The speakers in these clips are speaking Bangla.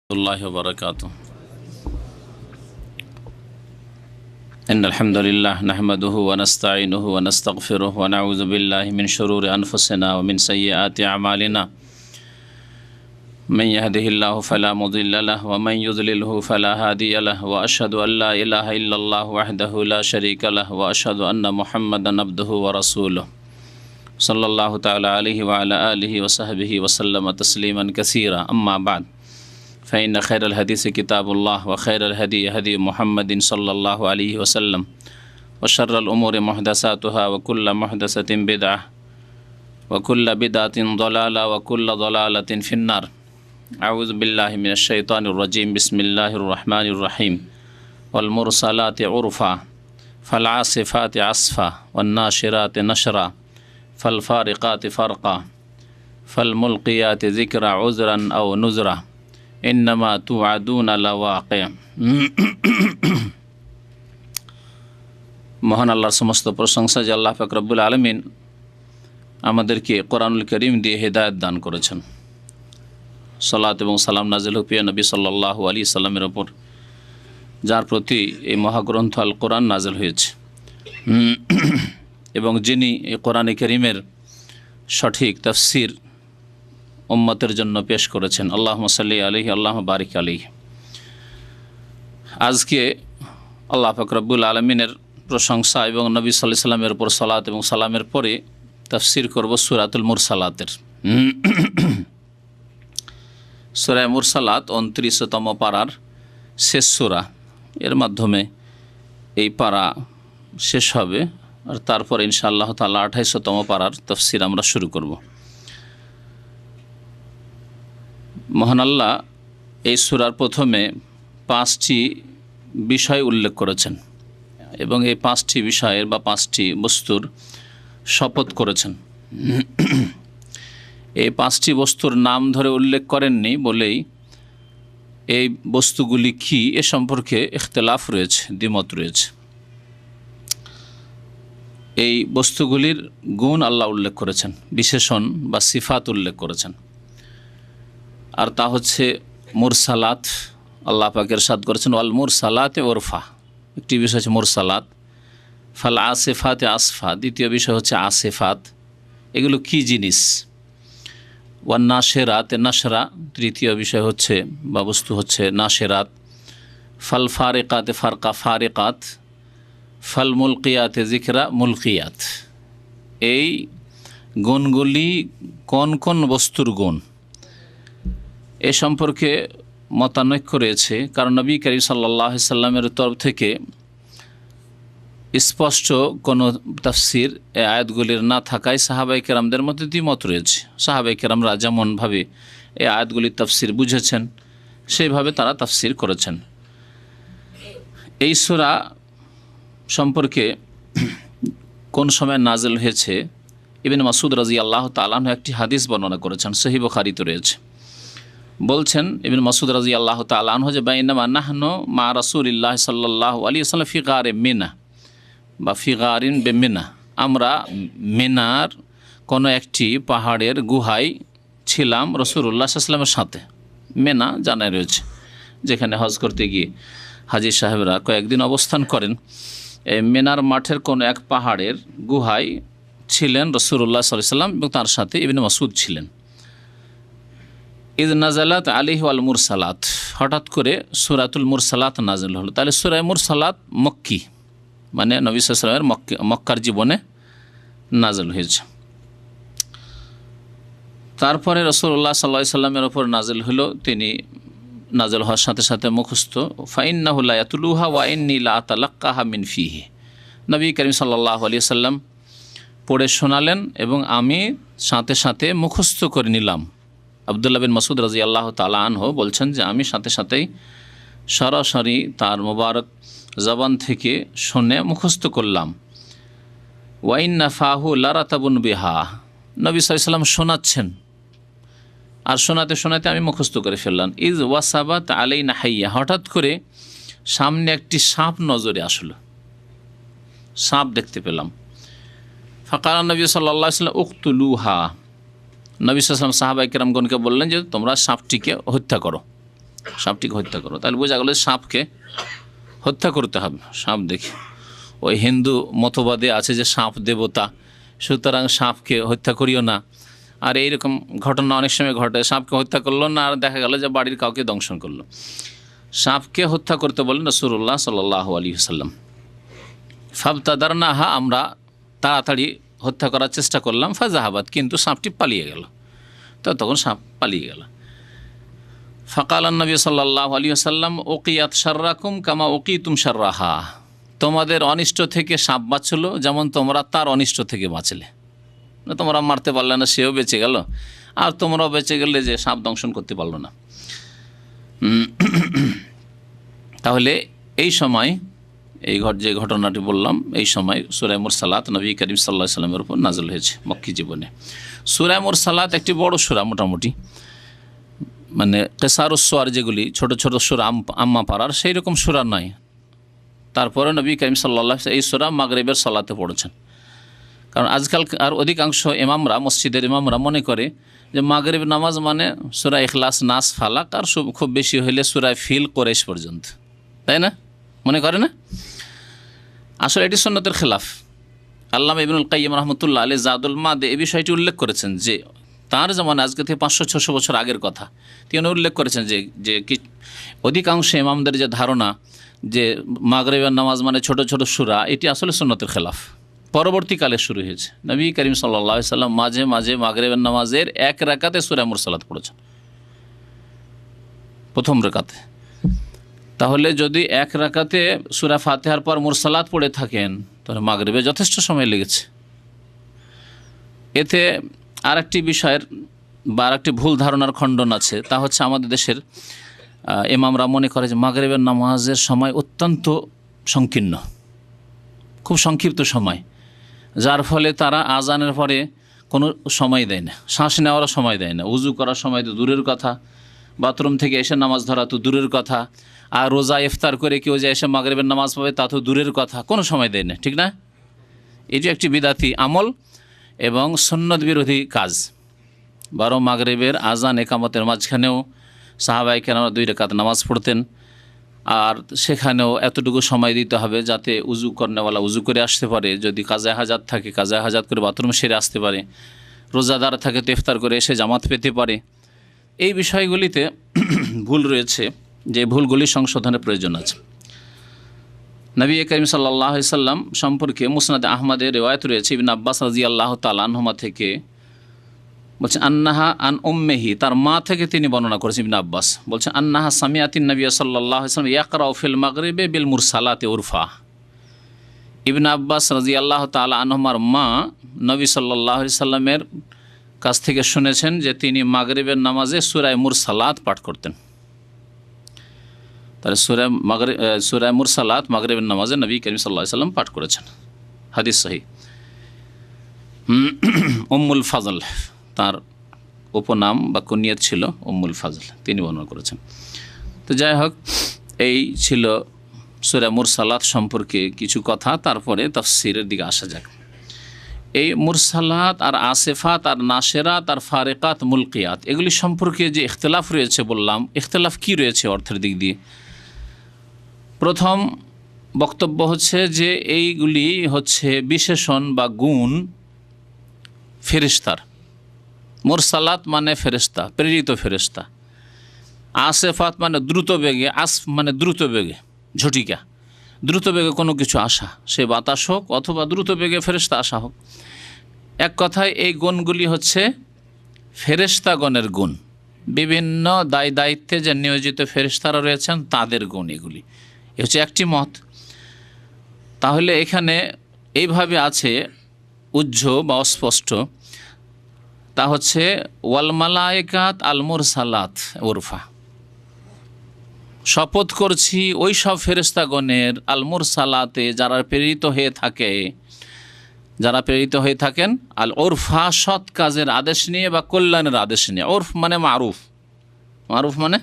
الله وبركاته. إن الحمد لله نحمده ونستعينه ونستغفره ونعوذ بالله من شرور أنفسنا ومن سيئات أعمالنا من يهده الله فلا مضل له ومن يضلله فلا هادي له وأشهد أن لا إله إلا الله وحده لا شريك له وأشهد أن محمدا عبده ورسوله صلى الله تعالى عليه وعلى آله وصحبه وسلم تسليما كثيرا. أما بعد فإن خير الحديث كتاب الله وخير الهدي هدي محمد صلى الله عليه وسلم وشر الأمور محدثاتها وكل محدثة بدعة وكل بدعة ضلالة وكل ضلالة في النار. أعوذ بالله من الشيطان الرجيم. بسم الله الرحمن الرحيم. والمرسلات عرفا فالعاصفات عصفا والناشرات نشرا فالفارقات فرقا فالملقيات ذكرا عذرا أو نذرا ইন্নামা তুআদুনা লাওয়াকি। মহান আল্লাহর সমস্ত প্রশংসা যে আল্লাহ পাক রব্বুল আলামিন আমাদেরকে কোরআনুল কারীম দিয়ে হেদায়েত দান করেছেন। সালাত এবং সালাম নাজিল হোক প্রিয় নবী সাল্লাল্লাহু আলাইহি সাল্লামের ওপর, যার প্রতি এই মহাগ্রন্থ আল কোরআন নাজিল হয়েছে এবং যিনি এই কোরআনে কারীমের সঠিক তাফসীর উম্মতের জন্য পেশ করেছেন। আল্লাহুম্মা সাল্লি আলাইহি আল্লাহুম্মা বারিক আলাইহি। আজকে আল্লাহ পাক রব্বুল আলামিনের প্রশংসা এবং নবী সাল্লাল্লাহু আলাইহি সাল্লামের উপর সালাত এবং সালামের পরে তাফসীর করব সূরাতুল মুরসালাতের। সূরা মুরসালাত 29তম পারার শেষ সূরা। এর মাধ্যমে এই পারা শেষ হবে আর তারপর ইনশাআল্লাহ তাআলা 28তম পারার তাফসীর আমরা শুরু করব। মহান আল্লাহ এই সূরার প্রথমে 5টি বিষয় উল্লেখ করেছেন এবং এই 5টি বিষয়ের বা 5টি বস্তুর শপথ করেছেন। এই 5টি বস্তুর নাম ধরে উল্লেখ করেননি বলেই এই বস্তুগুলি কি এ সম্পর্কে ইখতিলাফ রয়েছে, দ্বিমত রয়েছে। এই বস্তুগুলির গুণ আল্লাহ উল্লেখ করেছেন, বিশেষণ বা সিফাত উল্লেখ করেছেন, আর তা হচ্ছে মুরসালাত। আল্লাহ পাক ইরশাদ করেছেন ওয়াল মুরসালাতে ওরফা। একটি বিষয় হচ্ছে মুরসালাত। ফাল আসিফাতে আসফা, দ্বিতীয় বিষয় হচ্ছে আসিফাত। এগুলো কি জিনিস? ওয়ান নাশেরাতে নাশরা, তৃতীয় বিষয় হচ্ছে বা বস্তু হচ্ছে নাশেরাত। ফাল ফারিকাতে ফারকা ফারিকাত। ফাল মুলকিয়াতে যিকরা মুলকিয়াত। এই গুণগুলি কোন কোন বস্তুর গুণ এ সম্পর্কে মতানৈক্য রয়েছে, কারণ নবী করিম সাল্লাল্লাহু আলাইহি সাল্লামের তরফ থেকে স্পষ্ট কোনো তাফসীর এই আয়াতগুলির না থাকায় সাহাবায়ে কেরামদের মধ্যে দ্বিমত রয়েছে। সাহাবায়ে কেরামরা যেমনভাবে এই আয়াতগুলির তাফসীর বুঝেছেন সেইভাবে তারা তাফসীর করেছেন। এই সূরা সম্পর্কে কোন সময় নাজিল হয়েছে ইবনে মাসউদ রাদিয়াল্লাহু তাআলা আনহু একটি হাদিস বর্ণনা করেছেন, সহিহ বুখারীতে রয়েছে। বলছেন ইবনে মাসউদ রাদিয়াল্লাহু তাআলা আনহু যে বাইনামা নাহনু মা রাসূলিল্লাহ সাল্লাল্লাহু আলাইহি ওয়াসাল্লাম ফি গারে মিনা বা ফি গারিন বিমিনা, আমরা মিনার কোনো একটি পাহাড়ের গুহায় ছিলাম রাসূলুল্লাহ সাল্লাল্লাহু আলাইহি ওয়াসাল্লামের সাথে। মিনা জানাই রয়েছে, যেখানে হজ করতে গিয়ে হাজী সাহেবরা কয়েকদিন অবস্থান করেন। এই মিনার মাঠের কোনো এক পাহাড়ের গুহায় ছিলেন রাসূলুল্লাহ সাল্লাল্লাহু আলাইহি ওয়াসাল্লাম এবং তার সাথে ইবনে মাসউদ ছিলেন। ইদ নাজালাত আলাইহি ওয়াল মুরসালাত, হঠাৎ করে সূরাতুল মুরসালাত নাজিল হলো। তাহলে সূরা মুরসালাত মক্কি, মানে নবী সাল্লাল্লাহু আলাইহি ওয়াসাল্লামের মক্কার জীবনে নাজিল হয়েছে। তারপরে রাসূলুল্লাহ সাল্লাল্লাহু আলাইহি ওয়াসাল্লামের ওপর নাজিল হলো, তিনি নাজিল হওয়ার সাথে সাথে মুখস্থ। ফাইন্নাহু লা ইয়াতলুহা ওয়া ইন্নী লা আতালাক্কাহা মিন ফিহি, নবী করিম সাল্লাল্লাহু আলাইহি ওয়াসাল্লাম পড়ে শোনালেন এবং আমি সাথে সাথে মুখস্থ করে নিলাম। আব্দুল্লাহ বিন মাসউদ রাদিয়াল্লাহু তাআলা আনহু বলছেন যে আমি সাথে সাথেই সরাসরি তার মোবারক জবান থেকে শুনে মুখস্থ করলাম। ওয়া ইন্না ফাহু লারাতাবুন বিহা, নবী সাল্লাল্লাহু আলাইহি ওয়াসাল্লাম শোনাচ্ছেন আর শোনাতে শোনাতে আমি মুখস্থ করে ফেললাম। ইজ ওয়াসাবাত আলাইনা হাইয়া, হঠাৎ করে সামনে একটি সাপ নজরে আসলো, সাপ দেখতে পেলাম। ফাকালা নবী সাল্লাল্লাহু আলাইহি ওয়াসাল্লাম উকতুলুহা, নবী সাল্লাল্লাহু আলাইহি ওয়াসাল্লাম সাহাবায়ে কেরামগণকে বললেন যে তোমরা সাপটিকে হত্যা করো। সাপটিকে হত্যা করো। তাহলে বোঝা গেল সাপকে হত্যা করতে হবে। সাপ দেখে ওই হিন্দু মতবাদে আছে যে সাপ দেবতা, সুতরাং সাপকে হত্যা করিও না। আর এইরকম ঘটনা অনেক সময় ঘটে, সাপকে হত্যা করলো না আর দেখা গেল যে বাড়ির কাউকে দংশন করলো। সাপকে হত্যা করতে বলেন রাসূলুল্লাহ সাল্লাল্লাহু আলাইহি ওয়াসাল্লাম। ফাবতাদারনাহা, আমরা তাড়াতাড়ি হত্যা করার চেষ্টা করলাম। ফাজাহাবাত, কিন্তু সাপটি পালিয়ে গেল। তো তখন সাপ পালিয়ে গেল। ফাকাল নবী সাল্লাল্লাহু আলাইহি ওয়াসাল্লাম উকিয়াত শাররাকুম কামা উকিতুম শাররাহা, তোমাদের অনিষ্ট থেকে সাপ বাঁচল যেমন তোমরা তার অনিষ্ট থেকে বাঁচলে। তোমরা মারতে পারলে না, সেও বেঁচে গেল, আর তোমরাও বেঁচে গেলে যে সাপ দংশন করতে পারলো না। তাহলে এই সময় যে ঘটনাটি বললাম, এই সময় সূরা মুরসালাত নবী করিম সাল্লাল্লাহু আলাইহি ওয়াসাল্লামের উপর নাযিল হয়েছে মক্কি জীবনে। সূরা মুরসালাত একটি বড় সূরা, মোটামুটি মানে কিসারুস সুওয়ার, যেগুলি ছোট ছোট সূরা আম্মা পাড়ার, সেই রকম সূরা নয়। তারপরে নবী করিম সাল্লাল্লাহু আলাইহি ওয়াসাল্লাম এই সূরা মাগরিবের সালাতে পড়েছেন। কারণ আজকাল আর অধিকাংশ ইমামরা, মসজিদের ইমামরা মনে করে যে মাগরিব নামাজ মানে সূরা ইখলাস, নাস, ফালাক, আর খুব বেশি হইলে সূরা ফিল, কুরাইশ পর্যন্ত, তাই না? মনে করে না? আসলে এটি সুন্নতের খেলাফ। আল্লামা ইবনুল কাইয়্যিম রাহমাতুল্লাহ আলাইহি জাদুল মাদে এই বিষয়টি উল্লেখ করেছেন যে তার জামানা, আজকে থেকে 500-600 বছর আগের কথা, তিনি উল্লেখ করেছেন যে অধিকাংশ ইমামদের যে ধারণা যে মাগরিবের নামাজ মানে ছোট ছোট সূরা, এটি আসলে সুন্নতের খেলাফ। পরবর্তীকালে শুরু হয়েছে। নবী করিম সাল্লাল্লাহু আলাইহি ওয়াসাল্লাম মাঝে মাঝে মাগরিবের নামাজের এক রাকাতে সূরা মুরসালাত পড়েছেন, প্রথম রাকাতে। তাহলে যদি এক রাকাতে সূরা ফাতিহার পর মুরসালাত পড়ে থাকেন, তাহলে মাগরিবে যথেষ্ট সময় লেগেছে। এতে আরেকটি বিষয়ের বা আরেকটি ভুল ধারণার খণ্ডন আছে, তা হচ্ছে আমাদের দেশের ইমামরা মনে করে যে মাগরিবের নামাজের সময় অত্যন্ত সংকীর্ণ, খুব সংক্ষিপ্ত সময়, যার ফলে তারা আজানের পরে কোনো সময় দেয় না, শ্বাস নেওয়ারও সময় দেয় না, উজু করার সময় তো দূরের কথা, বাথরুম থেকে এসে নামাজ ধরা তো দূরের কথা, আর রোজা ইফতার করে কেউ যে এসে মাগরিবের নামাজ পাবে তা তো দূরের কথা, কোনো সময় দেয় না, ঠিক না? এটি একটি বিদাতি আমল এবং সুন্নত বিরোধী কাজ। বরং মাগরিবের আজান একামতের মাঝখানেও সাহাবায়ে কেরামরা 2 রাকাত নামাজ পড়তেন, আর সেখানেও এতটুকু সময় দিতে হবে যাতে উজু করনেওয়ালা উজু করে আসতে পারে, যদি কাজা হাজাত থাকে কাজা হাজাত করে বাথরুম সেরে আসতে পারে, রোজাদার থাকে তো ইফতার করে এসে জামাত পেতে পারে। এই বিষয়গুলিতে ভুল রয়েছে, যে ভুলগুলি সংশোধনের প্রয়োজন আছে। নবী করিম সাল্লাল্লাহু আলাইহি ওয়াসাল্লাম সম্পর্কে মুসনাদে আহমদের রিওয়ায়াত রয়েছে, ইবনে আব্বাস রাদিয়াল্লাহু তাআলা আনহুমা থেকে বলছেন, আন্নাহা আন উম্মিহি, তার মা থেকে তিনি বর্ণনা করেছেন। ইবনে আব্বাস বলছেন, আন্নাহা সামিআতিন নবী সাল্লাল্লাহু আলাইহি ওয়াসাল্লাম ইয়াকরাউ ফিল মাগরিবি বিল মুরসালাতি উরফা। ইবনে আব্বাস রাদিয়াল্লাহু তাআলা আনহুমার মা নবী সাল্লাল্লাহু আলাইহি ওয়াসাল্লামের কাছ থেকে শুনেছেন যে তিনি মাগরিবের নামাজে সূরা মুরসালাত পাঠ করতেন। তাহলে সূরা মুরসালাত মাগরিবের নামাজে নবী করিম সাল্লাল্লাহু আলাইহি ওয়াসাল্লাম পাঠ করেছেন, হাদিস সহিহ। উম্মুল ফাজল তার উপনাম বা কুনিয়ত ছিল, উম্মুল ফাজল, তিনি বর্ণনা করেছেন। তো যাই হোক, এই ছিল সূরা মুরসালাত সম্পর্কে কিছু কথা। তারপরে তাফসীরের দিকে আসা যাক। এই মুরসালাত আর আসিফাত আর নাশেরাত আর ফারিকাত মুলকিয়াত, এগুলি সম্পর্কে যে ইখতিলাফ রয়েছে বললাম, ইখতিলাফ কি রয়েছে অর্থের দিক দিয়ে? প্রথম বক্তব্য হচ্ছে যে এইগুলি হচ্ছে বিশেষণ বা গুণ ফেরেশতার। মুরসালাত মানে ফেরেশতা, প্রেরিত ফেরেশতা। আসিফাত মানে দ্রুত বেগে, আসফ মানে দ্রুত বেগে, ঝটিকা, দ্রুত বেগে কোনো কিছু আসা, সে বাতাস হোক অথবা দ্রুত বেগে ফেরেশতা আসা হোক। এক কথায় এই গুণগুলি হচ্ছে ফেরেশতাগণের গুণ, বিভিন্ন দায়িত্বে যে নিয়োজিত ফেরেশতারা রয়েছেন তাদের গুণ। এগুলি হচ্ছে একটি মত। তাহলে এখানে এইভাবে আছে উজ্জ্ব বা অস্পষ্ট, তা হচ্ছে ওয়াল মালায়েকাত আল মুরসালাত উরফা, শপথ করছি ওই সব ফেরেশতাগণের আল মুরসালাতে যারা প্রেরিত হয়ে থাকেন, আল উরফা সৎ কাজের আদেশ নিয়ে বা কল্যাণের আদেশ নিয়ে। উরফ মানে মারুফ, মারুফ মানে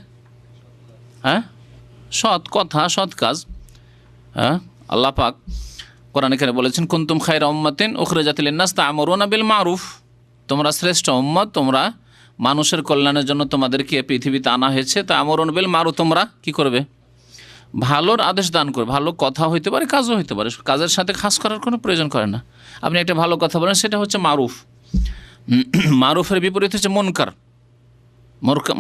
সৎ কথা, সৎ কাজ। আল্লাহ পাক কোরআনে এখানে বলেছেন, কুনতুম খায়রা উম্মাতিন উখরিজাত লিন-নাস তা'মুরুনা বিল মারুফ, তোমরা শ্রেষ্ঠ উম্মত, তোমরা মানুষের কল্যাণের জন্য তোমাদেরকে পৃথিবীতে আনা হয়েছে, তা আমরুন বিল মারুফ, তোমরা কি করবে? ভালোর আদেশ দান করবে। ভালো কথা হইতে পারে, কাজও হইতে পারে, কাজের সাথে খাস করার কোনো প্রয়োজন করে না। আপনি একটা ভালো কথা বলেন, সেটা হচ্ছে মারুফ। মারুফের বিপরীত হচ্ছে মুনকার।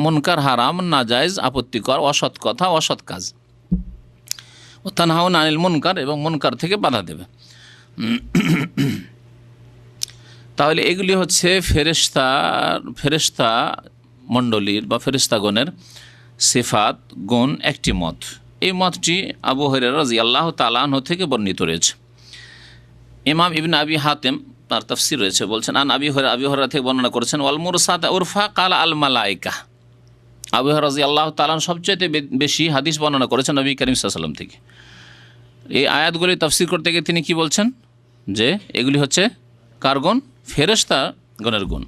মুনকার হারাম, নাজায়েজ, আপত্তিকর, অসৎ কথা, অসৎ কাজ। ও তানহাউনা আনিল মুনকার, এবং মুনকার থেকে বাধা দেবে। তাহলে এগুলি হচ্ছে ফেরেশতা মণ্ডলীর বা ফেরেশতাগণের সিফাত, গুণ, একটি মত। এই মতটি আবু হুরায়রা রাদিয়াল্লাহু তাআলা আনহু থেকে বর্ণিত রয়েছে। ইমাম ইবনে আবি হাতেম তার তাফসীর রয়েছে, বলছেন আন আবি হুরায়রা থেকে বর্ণনা করেছেন, ওয়াল মুরসাত উরফা কাল আল মালাইকা। আবু হুরায়রা রাদিয়াল্লাহু তাআলা সবচেয়ে বেশি হাদিস বর্ণনা করেছেন নবী করিম সাল্লাল্লাহু আলাইহি ওয়াসাল্লাম থেকে। এই আয়াতগুলি তাফসীর করতে গিয়ে তিনি কি বলছেন, যে এগুলি হচ্ছে কার গুণ? ফেরেশতা গণের গুণ।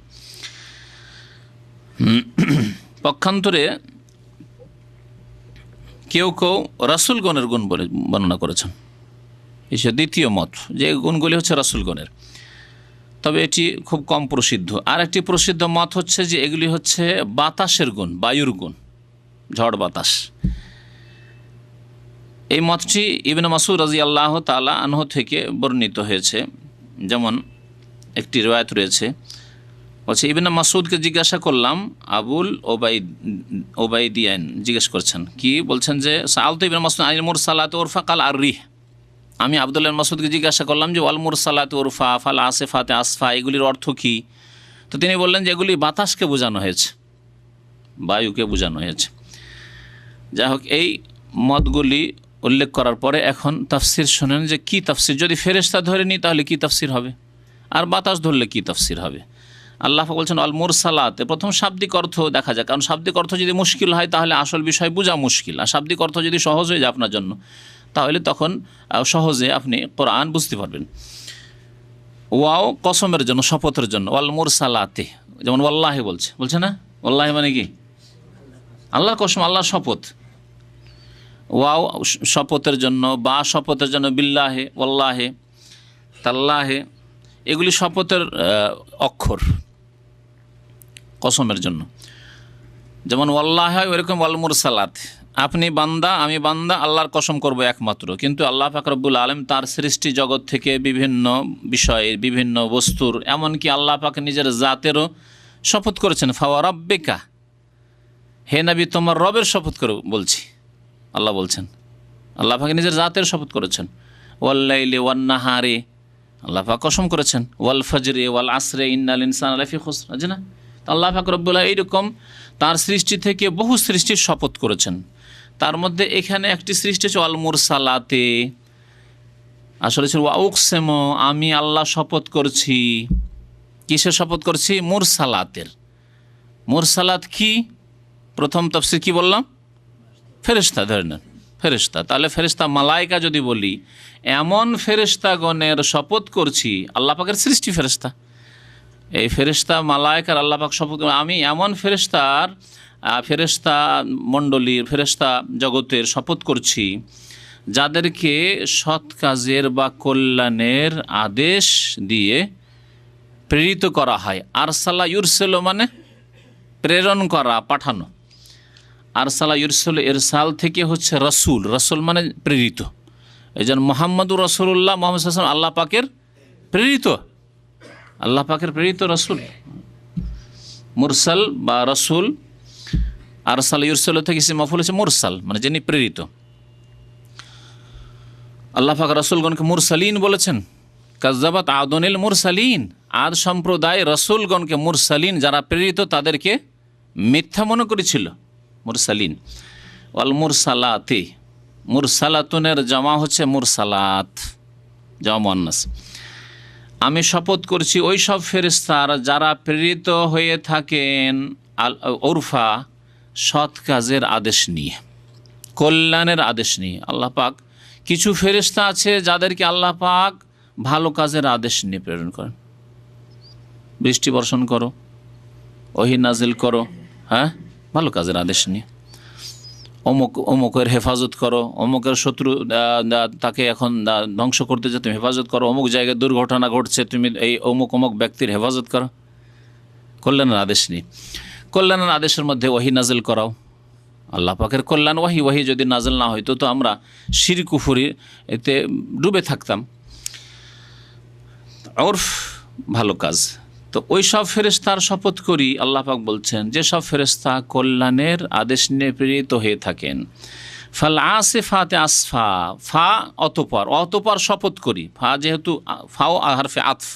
পক্ষান্তরে কেউ রাসূলগণের গুণ বলে বর্ণনা করেছেন। এই দ্বিতীয় মত, যে গুণগুলি হচ্ছে রাসূলগণের, তবে এটি খুব কম প্রসিদ্ধ। আর একটি প্রসিদ্ধ মত হচ্ছে যে এগুলি হচ্ছে বাতাসের গুণ, বায়ুর গুণ, ঝড় বাতাস। এই মতটি ইবনে মাসউদ রাদিয়াল্লাহু তাআলা আনহু থেকে বর্ণিত হয়েছে। যেমন একটি riwayat রয়েছে, বলছে ইবনে মাসউদকে জিজ্ঞাসা করলাম, আবুল ওবাইদিয়ান জিজ্ঞেস করছেন, কি বলছেন, যে সাআলতু ইবনে মাসউদ আনিল মুরসালাত উরফা কাল আর-রিহ। আমি আব্দুল্লাহ মাসউদকে জিজ্ঞাসা করলাম যে ওয়াল মুরসালাত উরফা ফাল আসিফাতে আসফা, এগুলির অর্থ কী? তো তিনি বললেন যে এগুলি বাতাসকে বোঝানো হয়েছে, বায়ুকে বোঝানো হয়েছে। যাই হোক, এই মতগুলি উল্লেখ করার পরে এখন তাফসির শোনেন যে কী তাফসির। যদি ফেরেশতা ধরে নিই তাহলে কী তাফসির হবে, আর বাতাস ধরলে কী তাফসির হবে। আল্লাহ বলছেন আল মুরসালাতে, প্রথম শাব্দিক অর্থ দেখা যায়, কারণ শাব্দিক অর্থ যদি মুশকিল হয় তাহলে আসল বিষয় বোঝা মুশকিল, আর শাব্দিক অর্থ যদি সহজ হয়ে যায় আপনার জন্য, তাহলে তখন সহজে আপনি কোরআন বুঝতে পারবেন। ওয়াও কসমের জন্য, শপথের জন্য, ওয়াল মুরসালাতে, যেমন ওয়াল্লাহি বলছে না, ওয়াল্লাহি মানে কি? আল্লাহর কসম, আল্লাহর শপথ। ওয়াও শপথের জন্য, বা শপথের জন্য, বিল্লাহে, ওয়াল্লাহে, তাল্লাহে, এগুলি শপথের অক্ষর কসমের জন্য। যেমন ওয়াল্লাহ হয়, ওইরকম ওয়াল মুরসালাত, আপনি বান্দা, আমি বান্দা, আল্লাহর কসম করব একমাত্র। কিন্তু আল্লাহ পাক রব্বুল আলামিন তার সৃষ্টি জগৎ থেকে বিভিন্ন বিষয়ের, বিভিন্ন বস্তুর, এমনকি আল্লাহ পাক নিজের জাতেরও শপথ করেছেন। ফাওয়ারাব্বিকা, হে নবী তোমার রবের শপথ করে বলছি, আল্লাহ বলছেন। আল্লাহ পাক নিজের জাতের শপথ করেছেন। ওয়াল্লাইলি ওয়ান নাহারি, আল্লাহ পাক কসম করেছেন। ওয়াল ফজরে ওয়াল আসরে ইন্নাল ইনসানা লাফি খুসর, আছে না? আল্লাহ পাক রব্বুল আলামিন এইরকম তার সৃষ্টি থেকে বহু সৃষ্টির শপথ করেছেন। তার মধ্যে এখানে একটি সৃষ্টি হচ্ছে ওয়াল মুরসালাতে, আসলে ছিল ওয়া উকসিমু, আমি আল্লাহ শপথ করছি। কিসের শপথ করছি? মুরসালাতের। মুরসালাত কি? প্রথম তাফসীর কি বললাম? ফেরেশতা, ধরে নেন ফেরেশতা। তাহলে ফেরেশতা মালাইকা যদি বলি, এমন ফেরেশতাগণের শপথ করছি, আল্লাহ পাকের সৃষ্টি ফেরেশতা, এই ফেরেশতা মালাইকার আল্লাহ পাক শপথ, আমি এমন ফেরেশতা মণ্ডলীর, ফেরেশতা জগতের শপথ করছি যাদেরকে সৎ কাজের বা কল্যাণের আদেশ দিয়ে প্রেরিত করা হয়। আরসালা ইউরসেল মানে প্রেরণ করা, পাঠানো। আরসালা ইউরসেল, ইরসাল থেকে হচ্ছে রসুল, রসুল মানে প্রেরিত। এই জন্য মুহাম্মদুর রাসূলুল্লাহ, মুহাম্মদ সাল্লাল্লাহু আলাইহি ওয়াসাল্লাম আল্লাহ পাকের প্রেরিত, আল্লাহ পাকের প্রেরিত রসুল। মুরসাল বা রসুল, আরসাল ইউরসাল থেকে সে মফুল হচ্ছে মুরসাল, মানে যিনি প্রেরিত। আল্লাহ পাক রসুলগণকে মুরসালিন বলেছেন। কাজ্জাবাত আদুনিল মুরসালিন, আদ সম্প্রদায় রসুলগণকে, মুরসালিন যারা প্রেরিত তাদেরকে মিথ্যা মনে করেছিল, মুরসালিন। ওয়াল মুরসালাতি, মুরসালাতুনের জামা হচ্ছে মুরসালাত, জামা মুয়ান্নাস। আমি শপথ করছি ওই সব ফেরেশতার যারা প্রেরিত হয়ে থাকেন উরফা, সৎ কাজের আদেশ নিয়ে, কল্যাণের আদেশ নিয়ে। আল্লাহ পাক কিছু ফেরেশতা আছে যাদেরকে আল্লাহ পাক ভালো কাজের আদেশ নিয়ে প্রেরণ করেন। বৃষ্টি বর্ষণ করো, ওহী নাজিল করো, হ্যাঁ, ভালো কাজের আদেশ নিয়ে। অমুকের হেফাজত করো, অমুকের শত্রু তাকে এখন ধ্বংস করতে যে তুমি হেফাজত করো, অমুক জায়গায় দুর্ঘটনা ঘটছে, তুমি এই অমুক ব্যক্তির হেফাজত করো, কল্যাণের আদেশ নিয়ে। কল্যাণের আদেশের মধ্যে ওয়াহি নাজিল করাও, আল্লাহ পাকের কল্যাণ ওয়াহি। ওয়াহি যদি নাজিল না হইতো তো আমরা শিরক কুফরি এতে ডুবে থাকতাম। ওরফ ভালো কাজ। তো ওই সব ফেরেশতার শপথ করি, আল্লাহ পাক বলছেন, যেসব ফেরেশতা কল্যাণের আদেশ নিয়ে প্রেরিত হয়ে থাকেন। ফাল আসিফাতে আসফা, ফা অতপর, অতপর শপথ করি। ফা যেহেতু ফাও হারফে আতফ,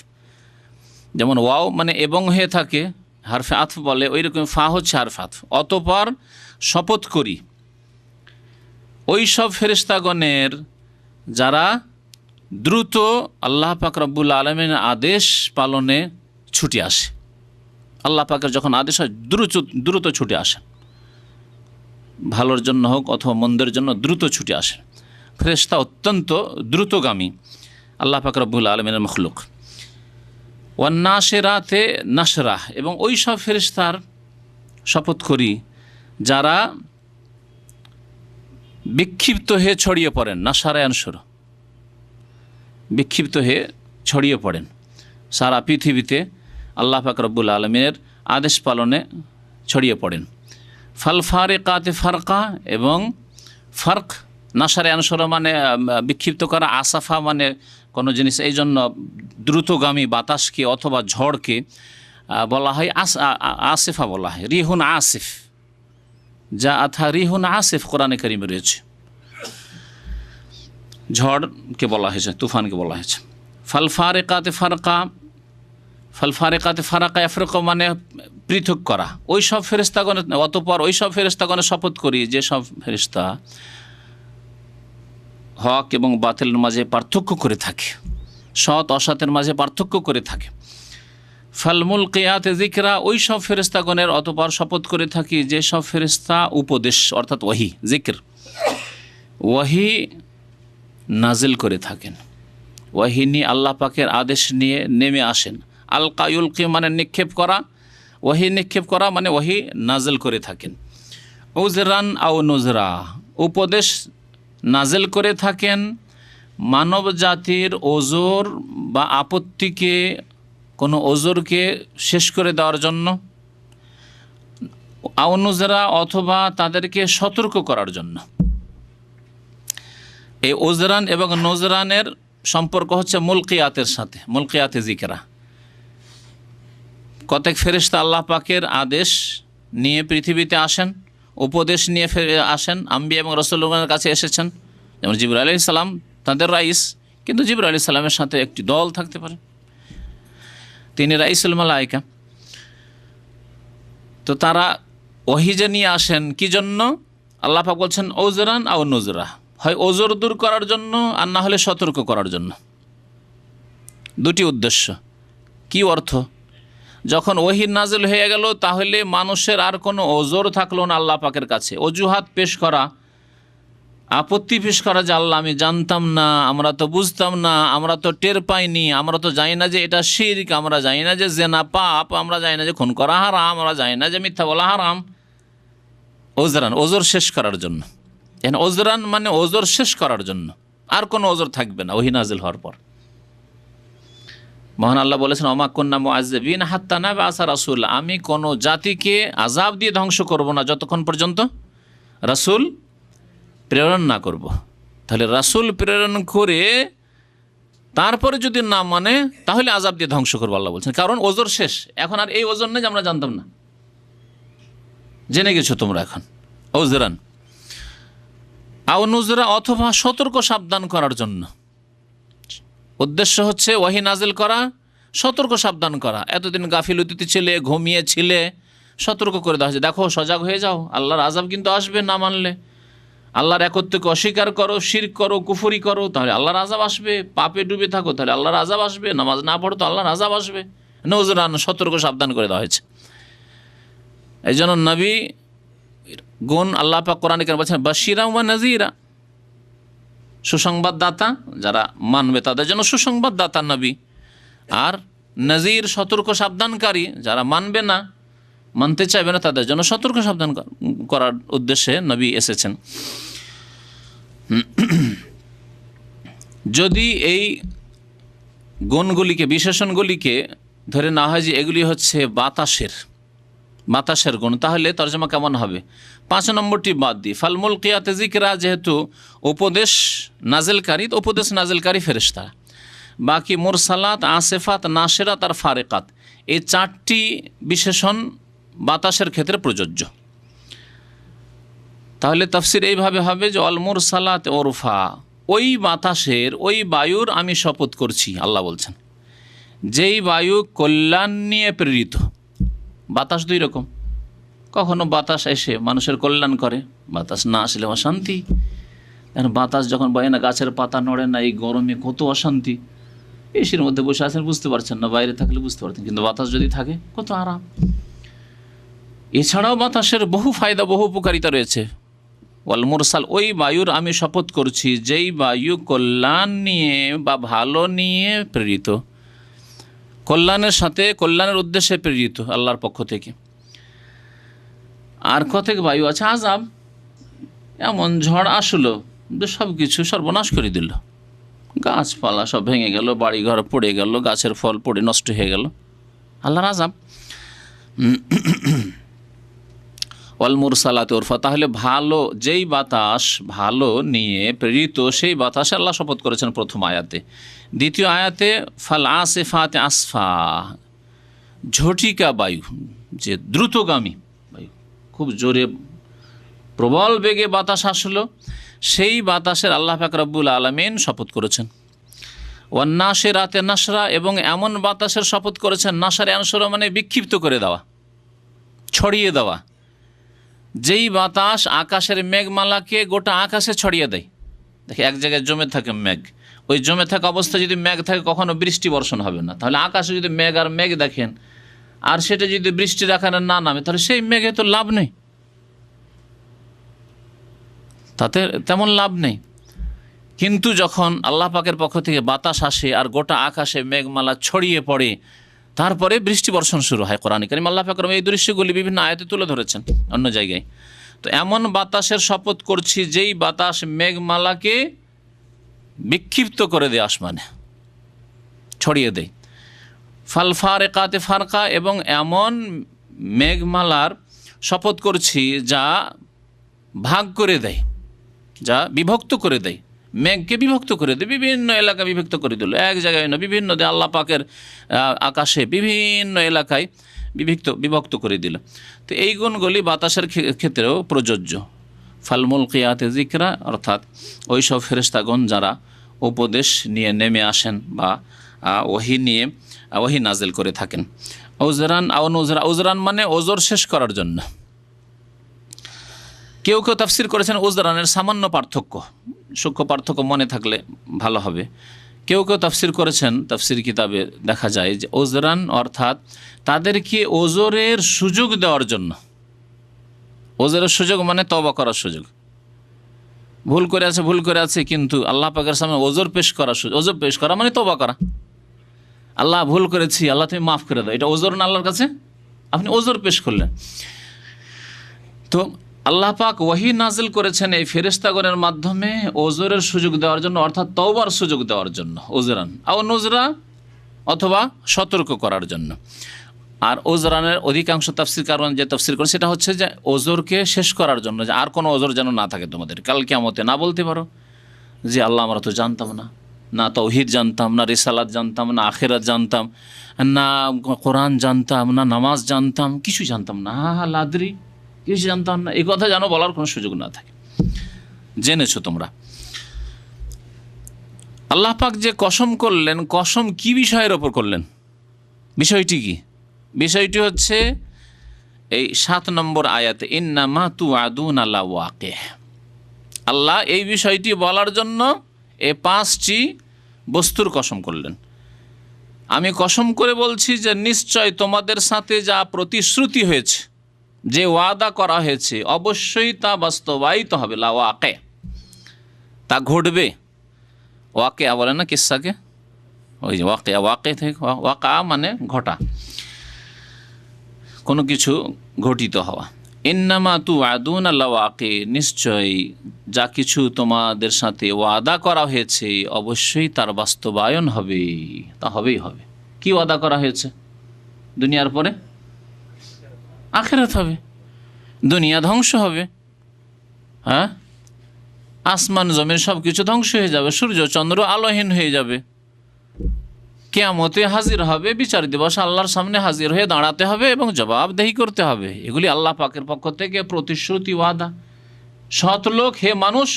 যেমন ওয়াও মানে এবং হয়ে থাকে, হারফে আতফ বলে, ওই রকম ফা হচ্ছে হারফে আতফ। অতপর শপথ করি ওই সব ফেরেশতাগণের যারা দ্রুত আল্লাহ পাক রব্বুল আলামিনের আদেশ পালনে ছুটে আসে। আল্লাহ পাকের যখন আদেশ হয় দ্রুত ছুটে আসে, ভালোর জন্য হোক অথবা মন্দের জন্য দ্রুত ছুটে আসে। ফেরেশতা অত্যন্ত দ্রুতগামী আল্লাহ পাক রব্বুল আলামিনের মখলুক। ওয়ান্নাশিরাতে নাশরা, এবং ওই সব ফেরেশতার শপথ করি যারা বিক্ষিপ্ত হয়ে ছড়িয়ে পড়েন। নাশারায়ানসুর, বিক্ষিপ্ত হয়ে ছড়িয়ে পড়েন সারা পৃথিবীতে, আল্লাহ পাক রব্বুল আলামিনের আদেশ পালনে ছড়িয়ে পড়েন। ফাল ফারিকাতে ফারকা, এবং ফারক নাশারায়ানসুর মানে বিক্ষিপ্ত করা, আসাফা মানে কোনো জিনিস, এই জন্য দ্রুতগামী বাতাসকে অথবা ঝড়কে বলা হয় আসিফা বলা হয়। রিহুন আসিফ, যা আথা রিহুন আসিফ কোরআনে কারিমে রয়েছে, ঝড়কে বলা হয়েছে, তুফানকে বলা হয়েছে। ফাল ফারিকাতে ফারকা, ফাল ফারিকাতে ফারাকা এফরক মানে পৃথক করা। ওই সব ফেরেশতাগণের, অতঃপর ওই সব ফেরেশতাগণের শপথ করি যে সব ফেরেশতা হক এবং বাতিলের মাঝে পার্থক্য করে থাকে, সৎ অসতের মাঝে পার্থক্য করে থাকে। ফালমুল কিয়াতে জিকরা, ওই সব ফেরেশতাগণের অতঃপর শপথ করে থাকি যে সব ফেরেশতা উপদেশ অর্থাৎ ওয়াহি, জিক্র, ওয়াহি নাজিল করে থাকেন। ওয়াহি নিয়ে আল্লাহ পাকের আদেশ নিয়ে নেমে আসেন। আলকা ইউলকি মানে নিক্ষেপ করা, ওয়াহি নিক্ষেপ করা মানে ওয়াহি নাজিল করে থাকেন। উজরান আও নুজরা, উপদেশ নাজিল করে থাকেন মানব জাতির ওজর বা আপত্তিকে, কোনো ওজরকে শেষ করে দেওয়ার জন্য, আও নুজরা অথবা তাদেরকে সতর্ক করার জন্য। এই ওজরান এবং নজরানের সম্পর্ক হচ্ছে মুলকিয়াতের সাথে, মুলকিয়াতে জিকরা। কতক ফেরেশতা আল্লাহ পাকের আদেশ নিয়ে পৃথিবীতে আসেন, উপদেশ নিয়ে আসেন, আম্বিয়া এবং রাসূলগণের কাছে এসেছেন। যেমন জিবরাইল আলাইহিস সালাম তাদের রাইস, কিন্তু জিবরাইল আলাইহিস সালামের সাথে একটি দল থাকতে পারে, তিনি রাইসুল মালায়েকা। তো তারা ওয়াহি নিয়ে আসেন কি জন্য? আল্লাহ পাক বলছেন ওজরান আও নুজরা, হয় ওজর দূর করার জন্য আর না হলে সতর্ক করার জন্য। দুটি উদ্দেশ্য। কি অর্থ? যখন ওয়াহি নাজিল হয়ে গেল তাহলে মানুষের আর কোনো ওজর থাকলো না আল্লাহ পাকের কাছে, অজুহাত পেশ করা, আপত্তি পেশ করা যে আল্লাহ আমি জানতাম না, আমরা তো বুঝতাম না, আমরা তো টের পাইনি, আমরা তো জানি না যে এটা শিরক, আমরা জানি না যে জেনা পাপ, আমরা জানি না যে খুন করা হারাম, আমরা জানি না যে মিথ্যা বলা হারাম। ওজরান, ওজর শেষ করার জন্য। এখানে ওজরান মানে ওজর শেষ করার জন্য, আর কোনো ওজর থাকবে না ওয়াহি নাজিল হওয়ার পর। মহান আল্লাহ বলেছেন ওমা কুন্না মুআযযিবিন হাত্তা নাবআসা রাসূলা, আমি কোনো জাতিকে আযাব দিয়ে ধ্বংস করব না যতক্ষণ পর্যন্ত রাসূল প্রেরণ না করব। তাহলে রাসূল প্রেরণ করে তারপরে যদি না মানে তাহলে আযাব দিয়ে ধ্বংস করবো আল্লাহ বলছেন, কারণ ওজর শেষ। এখন আর এই ওজর নেই যে আমরা জানতাম না, জেনে গেছো তোমরা এখন। ওজরান আও নুজরা অথবা সতর্ক সাবধান করার জন্য। উদ্দেশ্য হচ্ছে ওয়াহি নাজিল করা, সতর্ক সাবধান করা। এতদিন গাফিলতিতে ছিলে, ঘুমিয়েছিলে, সতর্ক করে দেওয়া হয়েছে, দেখো সজাগ হয়ে যাও, আল্লাহর আযাব কিন্তু আসবে না মানলে। আল্লাহর একত্বকে অস্বীকার করো, শিরক করো, কুফরি করো, তাহলে আল্লাহর আযাব আসবে। পাপে ডুবে থাকো তাহলে আল্লাহর আযাব আসবে। নামাজ না পড়ো তো আল্লাহর আযাব আসবে। নজরান, সতর্ক সাবধান করে দেওয়া হয়েছে। এই জন্য নবী গুণ আল্লাহ পাক কোরআনে কারিমে বলছেন বাশিরা ওয়া নাযিরা, সুসংবাদদাতা, যারা মানবে তাদের জন্য সুসংবাদদাতা নবী, আর নাজির সতর্ক সাবধানকারী, যারা মানবে না, মানতে চাইবে না, তাদের জন্য সতর্ক সাবধান করার উদ্দেশ্যে নবী এসেছেন। যদি এই গুণগুলিকে, বিশেষণগুলিকে ধরে না হয় যে এগুলি হচ্ছে বাতাসের, বাতাসের গুণ, তাহলে তর্জমা কেমন হবে? 5 নম্বরটি বাদ দিই। ফাল মুলকিয়াতে যিকরা, যেহেতু উপদেশ নাজিলকারী, তো উপদেশ নাজিলকারী ফেরেশতা। বাকি মুরসালাত, আসিফাত, নাশিরাত আর ফারিকাত, এই 4টি বিশেষণ বাতাসের ক্ষেত্রে প্রযোজ্য। তাহলে তাফসীর এইভাবে হবে যে অল মুরসালাত ওরফা, ওই বাতাসের, ওই বায়ুর আমি শপথ করছি, আল্লাহ বলছেন, যেই বায়ু কল্যাণ নিয়ে প্রেরিত। বাতাস 2 রকম, কখনো বাতাস এসে মানুষের কল্যাণ করে, বাতাস না আসলে অশান্তি। এখন বাতাস যখন বয় না, গাছের পাতা নড়ে না, এই গরমে কত অশান্তি। এসির মধ্যে বসে আছেন, বুঝতে পারছেন না, বাইরে থাকলে বুঝতে পারতেন, কিন্তু বাতাস যদি থাকে কত আরাম। এছাড়াও বাতাসের বহু ফায়দা, বহু উপকারিতা রয়েছে। ওয়াল মুরসাল, ওই বায়ুর আমি শপথ করছি যেই বায়ু কল্যাণ নিয়ে বা ভালো নিয়ে প্রেরিত, কল্যাণের সাথে, কল্যাণের উদ্দেশ্যে প্রেরিত আল্লাহর পক্ষ থেকে। আর কতক বায়ু আছে আযাব, এমন ঝড় আসলো সব কিছু সর্বনাশ করে দিল, গাছপালা সব ভেঙে গেল, বাড়িঘর পড়ে গেল, গাছের ফল পড়ে নষ্ট হয়ে গেল, আল্লাহর আযাব। ওয়াল মুরসালাত উরফা, তাহলে ভালো, যেই বাতাস ভালো নিয়ে প্রেরিত, সেই বাতাসে আল্লাহ শপথ করেছেন প্রথম আয়াতে। দ্বিতীয় আয়াতে ফাল আসিফাতে আসফা, ঝটিকা বায়ু, যে দ্রুতগামী বায়ু, খুব জোরে প্রবল বেগে বাতাস আসলো, সেই বাতাসের আল্লাহ পাক রব্বুল আলামিন শপথ করেছেন। ওয়ান নাশিরাতে নাশরা, এবং এমন বাতাসের শপথ করেছেন, নাশারে আনসরা মানে বিক্ষিপ্ত করে দেওয়া, ছড়িয়ে দেওয়া, যেই বাতাস আকাশের মেঘমালাকে গোটা আকাশে ছড়িয়ে দেয়। দেখে এক জায়গায় জমে থাকে মেঘ, ওই জমে থাকা অবস্থায় যদি মেঘ থাকে কখনো বৃষ্টি বর্ষণ হবে না। তাহলে আকাশে যদি মেঘ আর মেঘ দেখেন, আর সেটা যদি বৃষ্টির আকারে না নামে, তাহলে সেই মেঘে তো লাভ নেই, তাতে তেমন লাভ নেই। কিন্তু যখন আল্লাহ পাকের পক্ষ থেকে বাতাস আসে আর গোটা আকাশে মেঘমালা ছড়িয়ে পড়ে, তারপরে বৃষ্টি বর্ষণ শুরু হয়। কোরআন কারীম আল্লাহ পাক এই দৃশ্যগুলি বিভিন্ন আয়াতে তুলে ধরেছেন অন্য জায়গায়। তো এমন বাতাসের শপথ করছি যেই বাতাস মেঘমালাকে বিক্ষিপ্ত করে দেয়, আসমানে ছড়িয়ে দেয়। ফাল ফারিকাতে ফারকা, এবং এমন মেঘমালার শপথ করছি যা ভাগ করে দেয়, যা বিভক্ত করে দেয়, মেঘকে বিভক্ত করে দেয়, বিভিন্ন এলাকা বিভক্ত করে দিল, এক জায়গায় না, বিভিন্ন আল্লাহ পাকের আকাশে বিভিন্ন এলাকায় বিভক্ত করে দিল। তো এই গুণগুলি বাতাসের ক্ষেত্রেও প্রযোজ্য। ফাল মুলকিয়াতে যিকরা, অর্থাৎ ওই সব ফেরেশতাগণ যারা উপদেশ নিয়ে নেমে আসেন বা ওহী নিয়ে ওহী নাজিল করে থাকেন। ওজরান আও নুজরা, ওজরান মানে ওজর শেষ করার জন্য। কেউ কেউ তাফসির করেছেন ওজরানের সামান্য পার্থক্য, সূক্ষ্ম পার্থক্য মনে থাকলে ভালো হবে। কেউ কেউ তাফসির করেছেন, তাফসির কিতাবে দেখা যায় যে ওজরান অর্থাৎ তাদেরকে ওজরের সুযোগ দেওয়ার জন্য। ওজরের সুযোগ মানে তওবা করার সুযোগ। ভুল করে আছে, কিন্তু আল্লাহ পাকের সামনে ওজর পেশ করার সুযোগ। ওজর পেশ করা মানে তওবা করা। আল্লাহ ভুল করেছি, আল্লাহ তুমি মাফ করে দাও, এটা ওজর না আল্লাহর কাছে? আপনি ওজর পেশ করলেন। তো আল্লাহ পাক ওহী নাজিল করেছেন এই ফেরেশতাগণের মাধ্যমে ওজরের সুযোগ দেওয়ার জন্য, অর্থাৎ তওবার সুযোগ দেওয়ার জন্য। ওজরান আও নুজরা, অথবা সতর্ক করার জন্য। আর ওজরানের অধিকাংশ তাফসির কারণ যে তাফসির করেন সেটা হচ্ছে যে ওজরকে শেষ করার জন্য, যে আর কোনো ওজর যেন না থাকে তোমাদের, কাল কিয়ামতে না বলতে পারো যে আল্লাহ আমরা তো জানতাম না, না তাওহীদ জানতাম, না রিসালাত জানতাম, না আখিরাত জানতাম, না কোরআন জানতাম, না নামাজ জানতাম, কিছুই জানতাম না, লাদ্রি কিছু জানতাম না, এই কথা যেন বলার কোনো সুযোগ না থাকে। জেনেছো তোমরা। আল্লাহ পাক যে কসম করলেন, কসম কি বিষয়ের ওপর করলেন? বিষয়টি কি? বিষয়টি হচ্ছে এই 7 নম্বর আয়াতে, ইন্নামা তুআদুনা লাওয়াকিহ। আল্লাহ এই বিষয়টি বলার জন্য এই 5টি বস্তুর কসম করলেন। আমি কসম করে বলছি যে নিশ্চয় তোমাদের সাথে যা প্রতিশ্রুতি হয়েছে, যে ওয়াদা করা হয়েছে, অবশ্যই তা বাস্তবায়িত হবে। লাওয়াকিহ, তা ঘটবে। ওয়াকিয়া বলে না কিসসাকে, ওই যে ওয়াকিয়া, ওয়াকিয়া থেকে ওয়াকা মানে ঘটা, কোনো কিছু ঘটিত হওয়া। ইন্নামা তুআদুনা লাওয়াকিহ, নিশ্চয়ই যা কিছু তোমাদের সাথে ওয়াদা করা হয়েছে অবশ্যই তার বাস্তবায়ন হবে, তা হবেই হবে। কি ওয়াদা করা হয়েছে দুনিয়ার পরে? আখিরাত হবে, দুনিয়া ধ্বংস হবে। হ্যাঁ, আসমান জমিন সব কিছু ধ্বংস হয়ে যাবে, সূর্য চন্দ্র আলোহীন হয়ে যাবে, কিয়ামতে হাজির হবে, বিচার দিবস আল্লাহর সামনে হাজির হয়ে দাঁড়াতে হবে এবং জবাবদেহি করতে হবে। এগুলি আল্লাহ পাকের পক্ষ থেকে প্রতিশ্রুতি, ওয়াদা। সৎ লোক, হে মানুষ,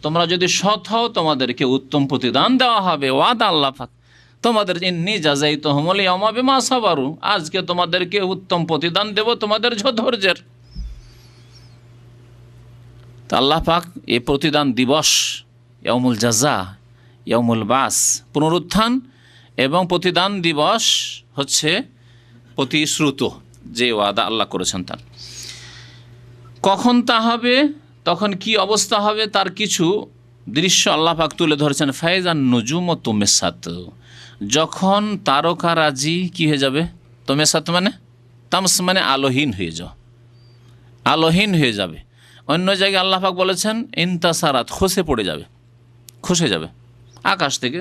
তোমরা যদি সৎ হও তোমাদেরকে উত্তম প্রতিদান দেওয়া হবে, ওয়াদা আল্লাহ পাক। তোমাদের ইন্নী জাযাইতুহুমুল ইয়াওমা বিমা সাবারু, আজকে তোমাদেরকে উত্তম প্রতিদান দেব তোমাদের ধৈর্যের। তা আল্লাহ পাক এই প্রতিদান দিবস, ইয়াউমুল জাযা, ইয়াউমুল বাস, পুনরুত্থান এবং প্রতিদান দিবস হচ্ছে প্রতিশ্রুত যে ওয়াদা আল্লাহ করেছেন তার। কখন তা হবে, তখন কি অবস্থা হবে, তার কিছু দৃশ্য আল্লাহ পাক তুলে ধরেছেন। ফাইজান নুজুম তুমেসাত, যখন তারকারাজি কি হয়ে যাবে, তুমেসাত মানে তামস মানে আলোহীন হয়ে যাও, আলোহীন হয়ে যাবে। অন্য জায়গায় আল্লাহ পাক বলেছেন ইনতাসারাত, খসে পড়ে যাবে, খসে যাবে আকাশ থেকে।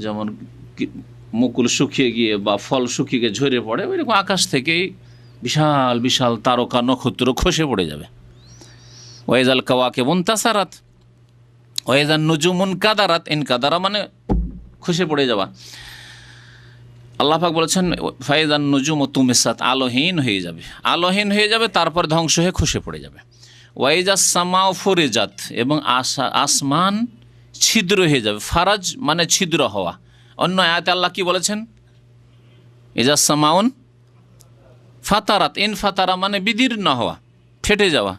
যেমন মুকুল শুকিয়ে গিয়ে বা ফল শুকিয়ে গিয়ে ঝরে পড়ে, ওইরকম আকাশ থেকেই বিশাল বিশাল তারকা নক্ষত্র খসে পড়ে যাবে। ওয়াইজাল কাওয়াকিবু ইনতাসারাত, ওয়াইজান নুজুমুন কাদারাত, ইনকাদারা মানে খসে পড়ে যাওয়া। আল্লাহ পাক বলেছেন ফাইজান নুজুমু তুমিসাত, আলোহীন হয়ে যাবে, আলোহীন হয়ে যাবে, তারপর ধ্বংস হয়ে খসে পড়ে যাবে। ওয়াইজাস সামাউ ফুরিজাত, এবং আসমান ছিদ্র হয়ে যাবে। ফারাজ মানে ছিদ্র হওয়া। অন্য আয়াতে আল্লাহ কি বলেছেন, ইজাস সামাউন ফাতারাত, ইন ফাতারা মানে বিদীর্ণ হওয়া, ফেটে যাওয়া।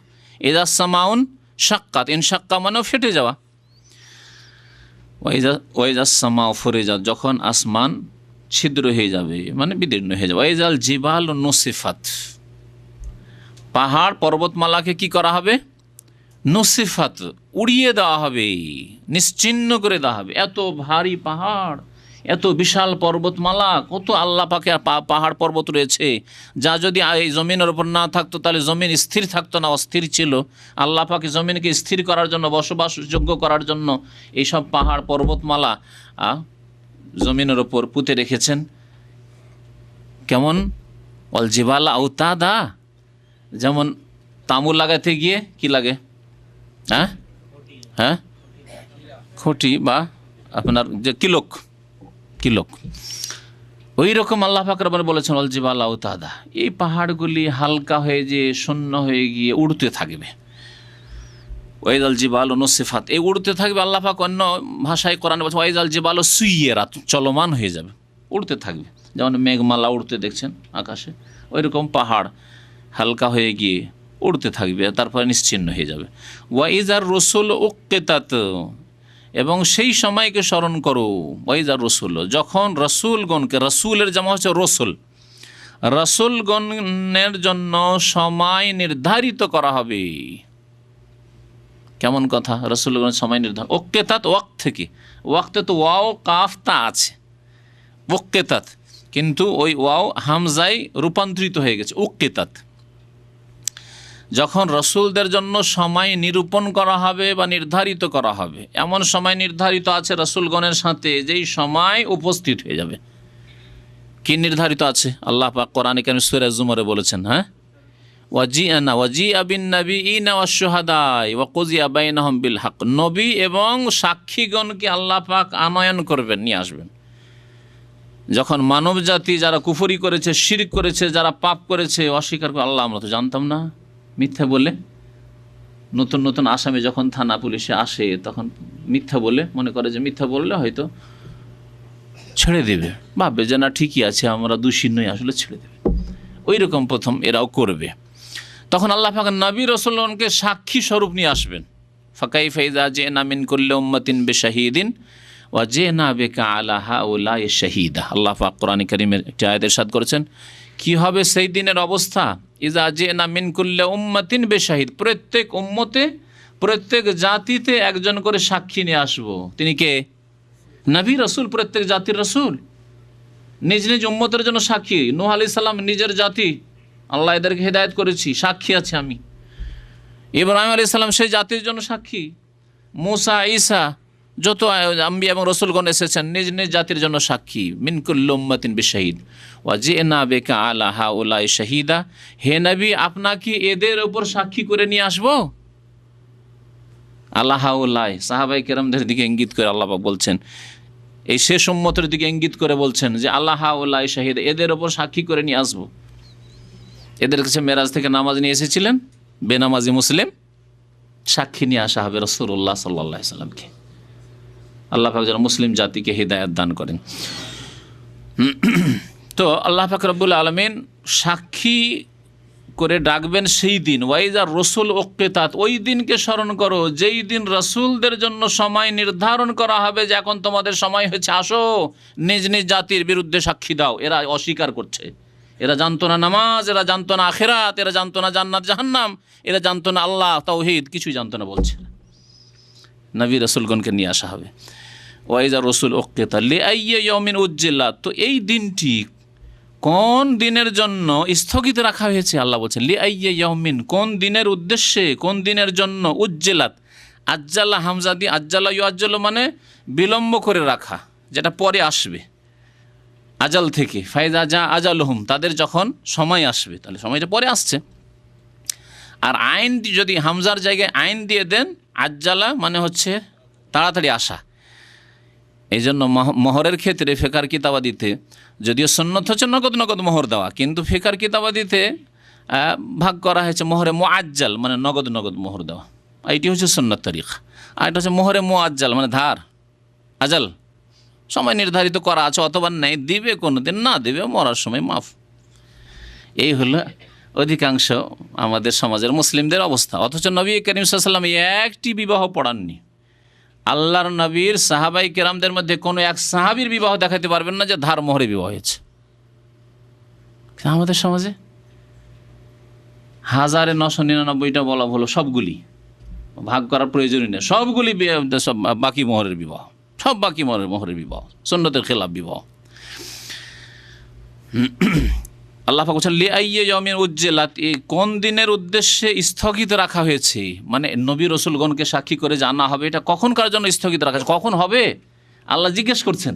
ইজাস সামাউন শাক্কাত, ইন শাক্কা মানেও ফেটে যাওয়া। ওয়াইজাস সামাউ ফুরিজাত, যখন আসমান ছিদ্র হয়ে যাবে মানে বিদীর্ণ হয়ে যাবে। ওয়াইজাল জিবাল নুসিফাত, পাহাড় পর্বতমালাকে কি করা হবে, নুসিফাত, উড়িয়ে দেওয়া হবে, নিশ্চিহ্ন করে দেওয়া হবে। এত ভারী পাহাড়, এত বিশাল পর্বতমালা, কত আল্লাহ পাকে পাহাড় পর্বত রয়েছে, যা যদি এই জমিনের ওপর না থাকতো তাহলে জমিন স্থির থাকতো না, অস্থির ছিল। আল্লাহ পাকে জমিনকে স্থির করার জন্য, বসবাসযোগ্য করার জন্য এইসব পাহাড় পর্বতমালা জমিনের ওপর পুঁতে রেখেছেন। কেমন, অল জিবাল আউতাদা, যেমন তাঁবু লাগাতে গিয়ে কি লাগে, হ্যাঁ হ্যাঁ, খুঁটি বা আপনার যে কিলক, কিলক, ওই রকম আল্লাহ পাক রব্বুল বলেছেন অল জিবাল আউতাদা, এই পাহাড়গুলি হালকা হয়ে যে শূন্য হয়ে গিয়ে উড়তে থাকবে। ওয়াইজাল জিবাল নুসিফাত, এই উড়তে থাকবে। আল্লাহ পাক অন্য ভাষায় কোরআনে বলছেন ওয়াইজাল জিবাল সুইয়েরাত, চলমান হয়ে যাবে, উড়তে থাকবে। যেমন মেঘমালা উড়তে দেখছেন আকাশে, ওই রকম পাহাড় হালকা হয়ে গিয়ে উড়তে থাকবে, তারপরে নিশ্চিহ্ন হয়ে যাবে। ওয়াইজার রসুল উক্কেতাত, এবং সেই সময়কে স্মরণ করো। ওয়াইজার রসুল, যখন রসুলগণকে, রসুলের জামা হচ্ছে রসুল, রসুলগণের জন্য সময় নির্ধারিত করা হবে। কেমন কথা, রসুলগণের সময় নির্ধারণ। ওক্কেতাত, ওয়াক্ত থেকে, ওয়াক্তে তো ওয়াও কাফ তা আছে, ওক্কেতাত, কিন্তু ওই ওয়াও হামজায় রূপান্তরিত হয়ে গেছে ওক্কেতাত। যখন রসুলদের জন্য সময় নিরূপণ করা হবে বা নির্ধারিত করা হবে, এমন সময় নির্ধারিত আছে রসুলগণের সাথে, যেই সময় উপস্থিত হয়ে যাবে। কি নির্ধারিত আছে? আল্লাহ পাক কোরআনে কারীমে সূরা জুমারে বলেছেন, হ্যাঁ, ওয়াজিআ বিন-নাবিয়্যিনা ওয়াশ-শুহাদা'i ওয়া কুযিয়া বাইনাহুম বিল হক, নবী এবং সাক্ষীগণকে আল্লাহ পাক আনয়ন করবেন, নিয়ে আসবেন। যখন মানব জাতি যারা কুফরি করেছে, শিরক করেছে, যারা পাপ করেছে, অস্বীকার করে, আল্লাহ আমরা তো জানতাম না, মিথ্যা বলে, নতুন নতুন আসামি যখন থানা পুলিশে আসে তখন মিথ্যা বলে, মনে করে যে মিথ্যা বললে হয়তো ছেড়ে দেবে, ভাববে যে না ঠিকই আছে, আমরা দোষী নই, আসলে ছেড়ে দেবে। ওই রকম প্রথম এরাও করবে। তখন আল্লাহ পাক নবী রাসূলগণকে সাক্ষী স্বরূপ নিয়ে আসবেন। ফাকাইফা ইযা জি'না মিন কুল্লি উম্মাতিন বিশাহিদিন ওয়া জি'না বিকা আলা হাউলাই শাহিদা। আল্লাহ পাক কোরআনে কারীমের একটি আয়াত ইরশাদ করেছেন, কি হবে সেই দিনের অবস্থা। ইযা জি'না মিন কুল্লি উম্মাতিন বিশাহিদ, প্রত্যেক উম্মতে, প্রত্যেক জাতিতে একজন করে সাক্ষী নিয়ে আসবো। তিনি কে? নবী রাসূল, প্রত্যেক জাতির রাসূল, নিজ নিজ উম্মতের জন্য সাক্ষী। নূহ আলাইহিস সালাম নিজের জাতি, আল্লাহ এদেরকে হেদায়েত করেছি, সাক্ষী আছে আমি। ইব্রাহিম আলাইহিস সালাম সেই জাতির জন্য সাক্ষী। মুসা, ঈসা, যত আম্বিয়া এবং রসুলগণ এসেছেন নিজ নিজ জাতির জন্য সাক্ষী, মিন কুল্লি উম্মাতিন বিশাহিদ ওয়া জিনা বিকা আলা হাউলাই শাহিদা। হে নবী, আপনাকে এদের উপর সাক্ষী করে নিয়ে আসবো। আল্লাহ হাউলাই সাহাবাই কেরামদের দিকে ইঙ্গিত করে আল্লাহ পাক বলছেন, এই শেষ উম্মতের দিকে ইঙ্গিত করে বলছেন যে আল্লাহ হাউলাই শাহিদ, এদের উপর সাক্ষী করে নিয়ে আসবো। এদের কাছে মেরাজ থেকে নামাজ নিয়ে এসেছিলেন, বেনামাজি মুসলিম, সাক্ষী নিয়ে আসা হবে রাসূলুল্লাহ সাল্লাল্লাহু আলাইহি সাল্লামকে। আল্লাহ পাক যেন মুসলিম জাতিকে হিদায়াত দান করেন। তো আল্লাহ পাক রব্বুল আলামিন সাক্ষী করে ডাকবেন সেই দিন, ওয়াইজা রসুল ওক্কেতাত, ওই দিনকে স্মরণ করো যেই দিন রসুলদের জন্য সময় নির্ধারণ করা হবে যে এখন তোমাদের সময় হয়েছে, আসো নিজ নিজ জাতির বিরুদ্ধে সাক্ষী দাও। এরা অস্বীকার করছে, এরা জানতো না নামাজ, এরা জানতো না আখিরাত, এরা জানতো না জান্নাত জাহান্নাম, এরা জানতো না আল্লাহ তাওহীদ, কিছুই জানতো না বলছে। নবী রসুলগণকে নিয়ে আসা হবে। ওয়াইজা রসুল ওক্কেতাত লিআইয়্যি ইয়াউমিন উজ্জিলাত, তো এই দিনটি কোন দিনের জন্য স্থগিত রাখা হয়েছে? আল্লাহ বলছেন লিআইয়্যি ইয়াউমিন, কোন দিনের উদ্দেশ্যে, কোন দিনের জন্য। উজ্জিলাত, আজ্জালা হামজা দিয়ে, আজ্জালা ইউআজ্জালু মানে বিলম্ব করে রাখা, যেটা পরে আসবে আজাল থেকে। ফাইজা যা আজালুহুম, তাদের যখন সময় আসবে, তাহলে সময়টা পরে আসছে। আর আইন যদি হামজার জায়গায় আইন দিয়ে দেন, আজ্জালা মানে হচ্ছে তাড়াতাড়ি আসা। এই জন্য মোহরের ক্ষেত্রে ফিকার কিতাবাদিতে, যদিও সুন্নত হচ্ছে নগদ নগদ মোহর দেওয়া, কিন্তু ফিকার কিতাবাদিতে ভাগ করা হয়েছে মোহরে মুআজ্জাল মানে নগদ নগদ মোহর দেওয়া, এইটি হচ্ছে সুন্নত তরিকা। আর এটা হচ্ছে মোহরে মুআজ্জাল মানে ধার, আজাল, সময় নির্ধারিত করা আছে, অথবা নেই, দিবে কোনো দিন, না দিবে মরার সময় মাফ। এই হলো অধিকাংশ আমাদের সমাজের মুসলিমদের অবস্থা। অথচ নবী করিম সাল্লাল্লাহু আলাইহি ওয়াসাল্লাম একটি বিবাহ পড়াননি। আল্লাহর নবীর সাহাবাই কেরামদের মধ্যে কোনো এক সাহাবীর বিবাহ দেখাতে পারবেন না যে ধার মোহরে বিবাহ হয়েছে। আমাদের সমাজে 1999টা বলা হলো, সবগুলি ভাগ করার প্রয়োজনই নেই, সবগুলি সব বাকি মোহরের বিবাহ, সব বাকি মোহরের বিবাহ, সুন্নতের খেলাফ বিবাহ। আল্লাহ পাক বলেন লিআইয়্যি ইয়াউমিন উজ্জিলাত, এই কোন দিনের উদ্দেশ্যে স্থগিত রাখা হয়েছে, মানে নবী রসুলগণকে সাক্ষী করে জানা হবে এটা কখনকার জন্য স্থগিত রাখা হয়েছে, কখন হবে আল্লাহ জিজ্ঞেস করছেন,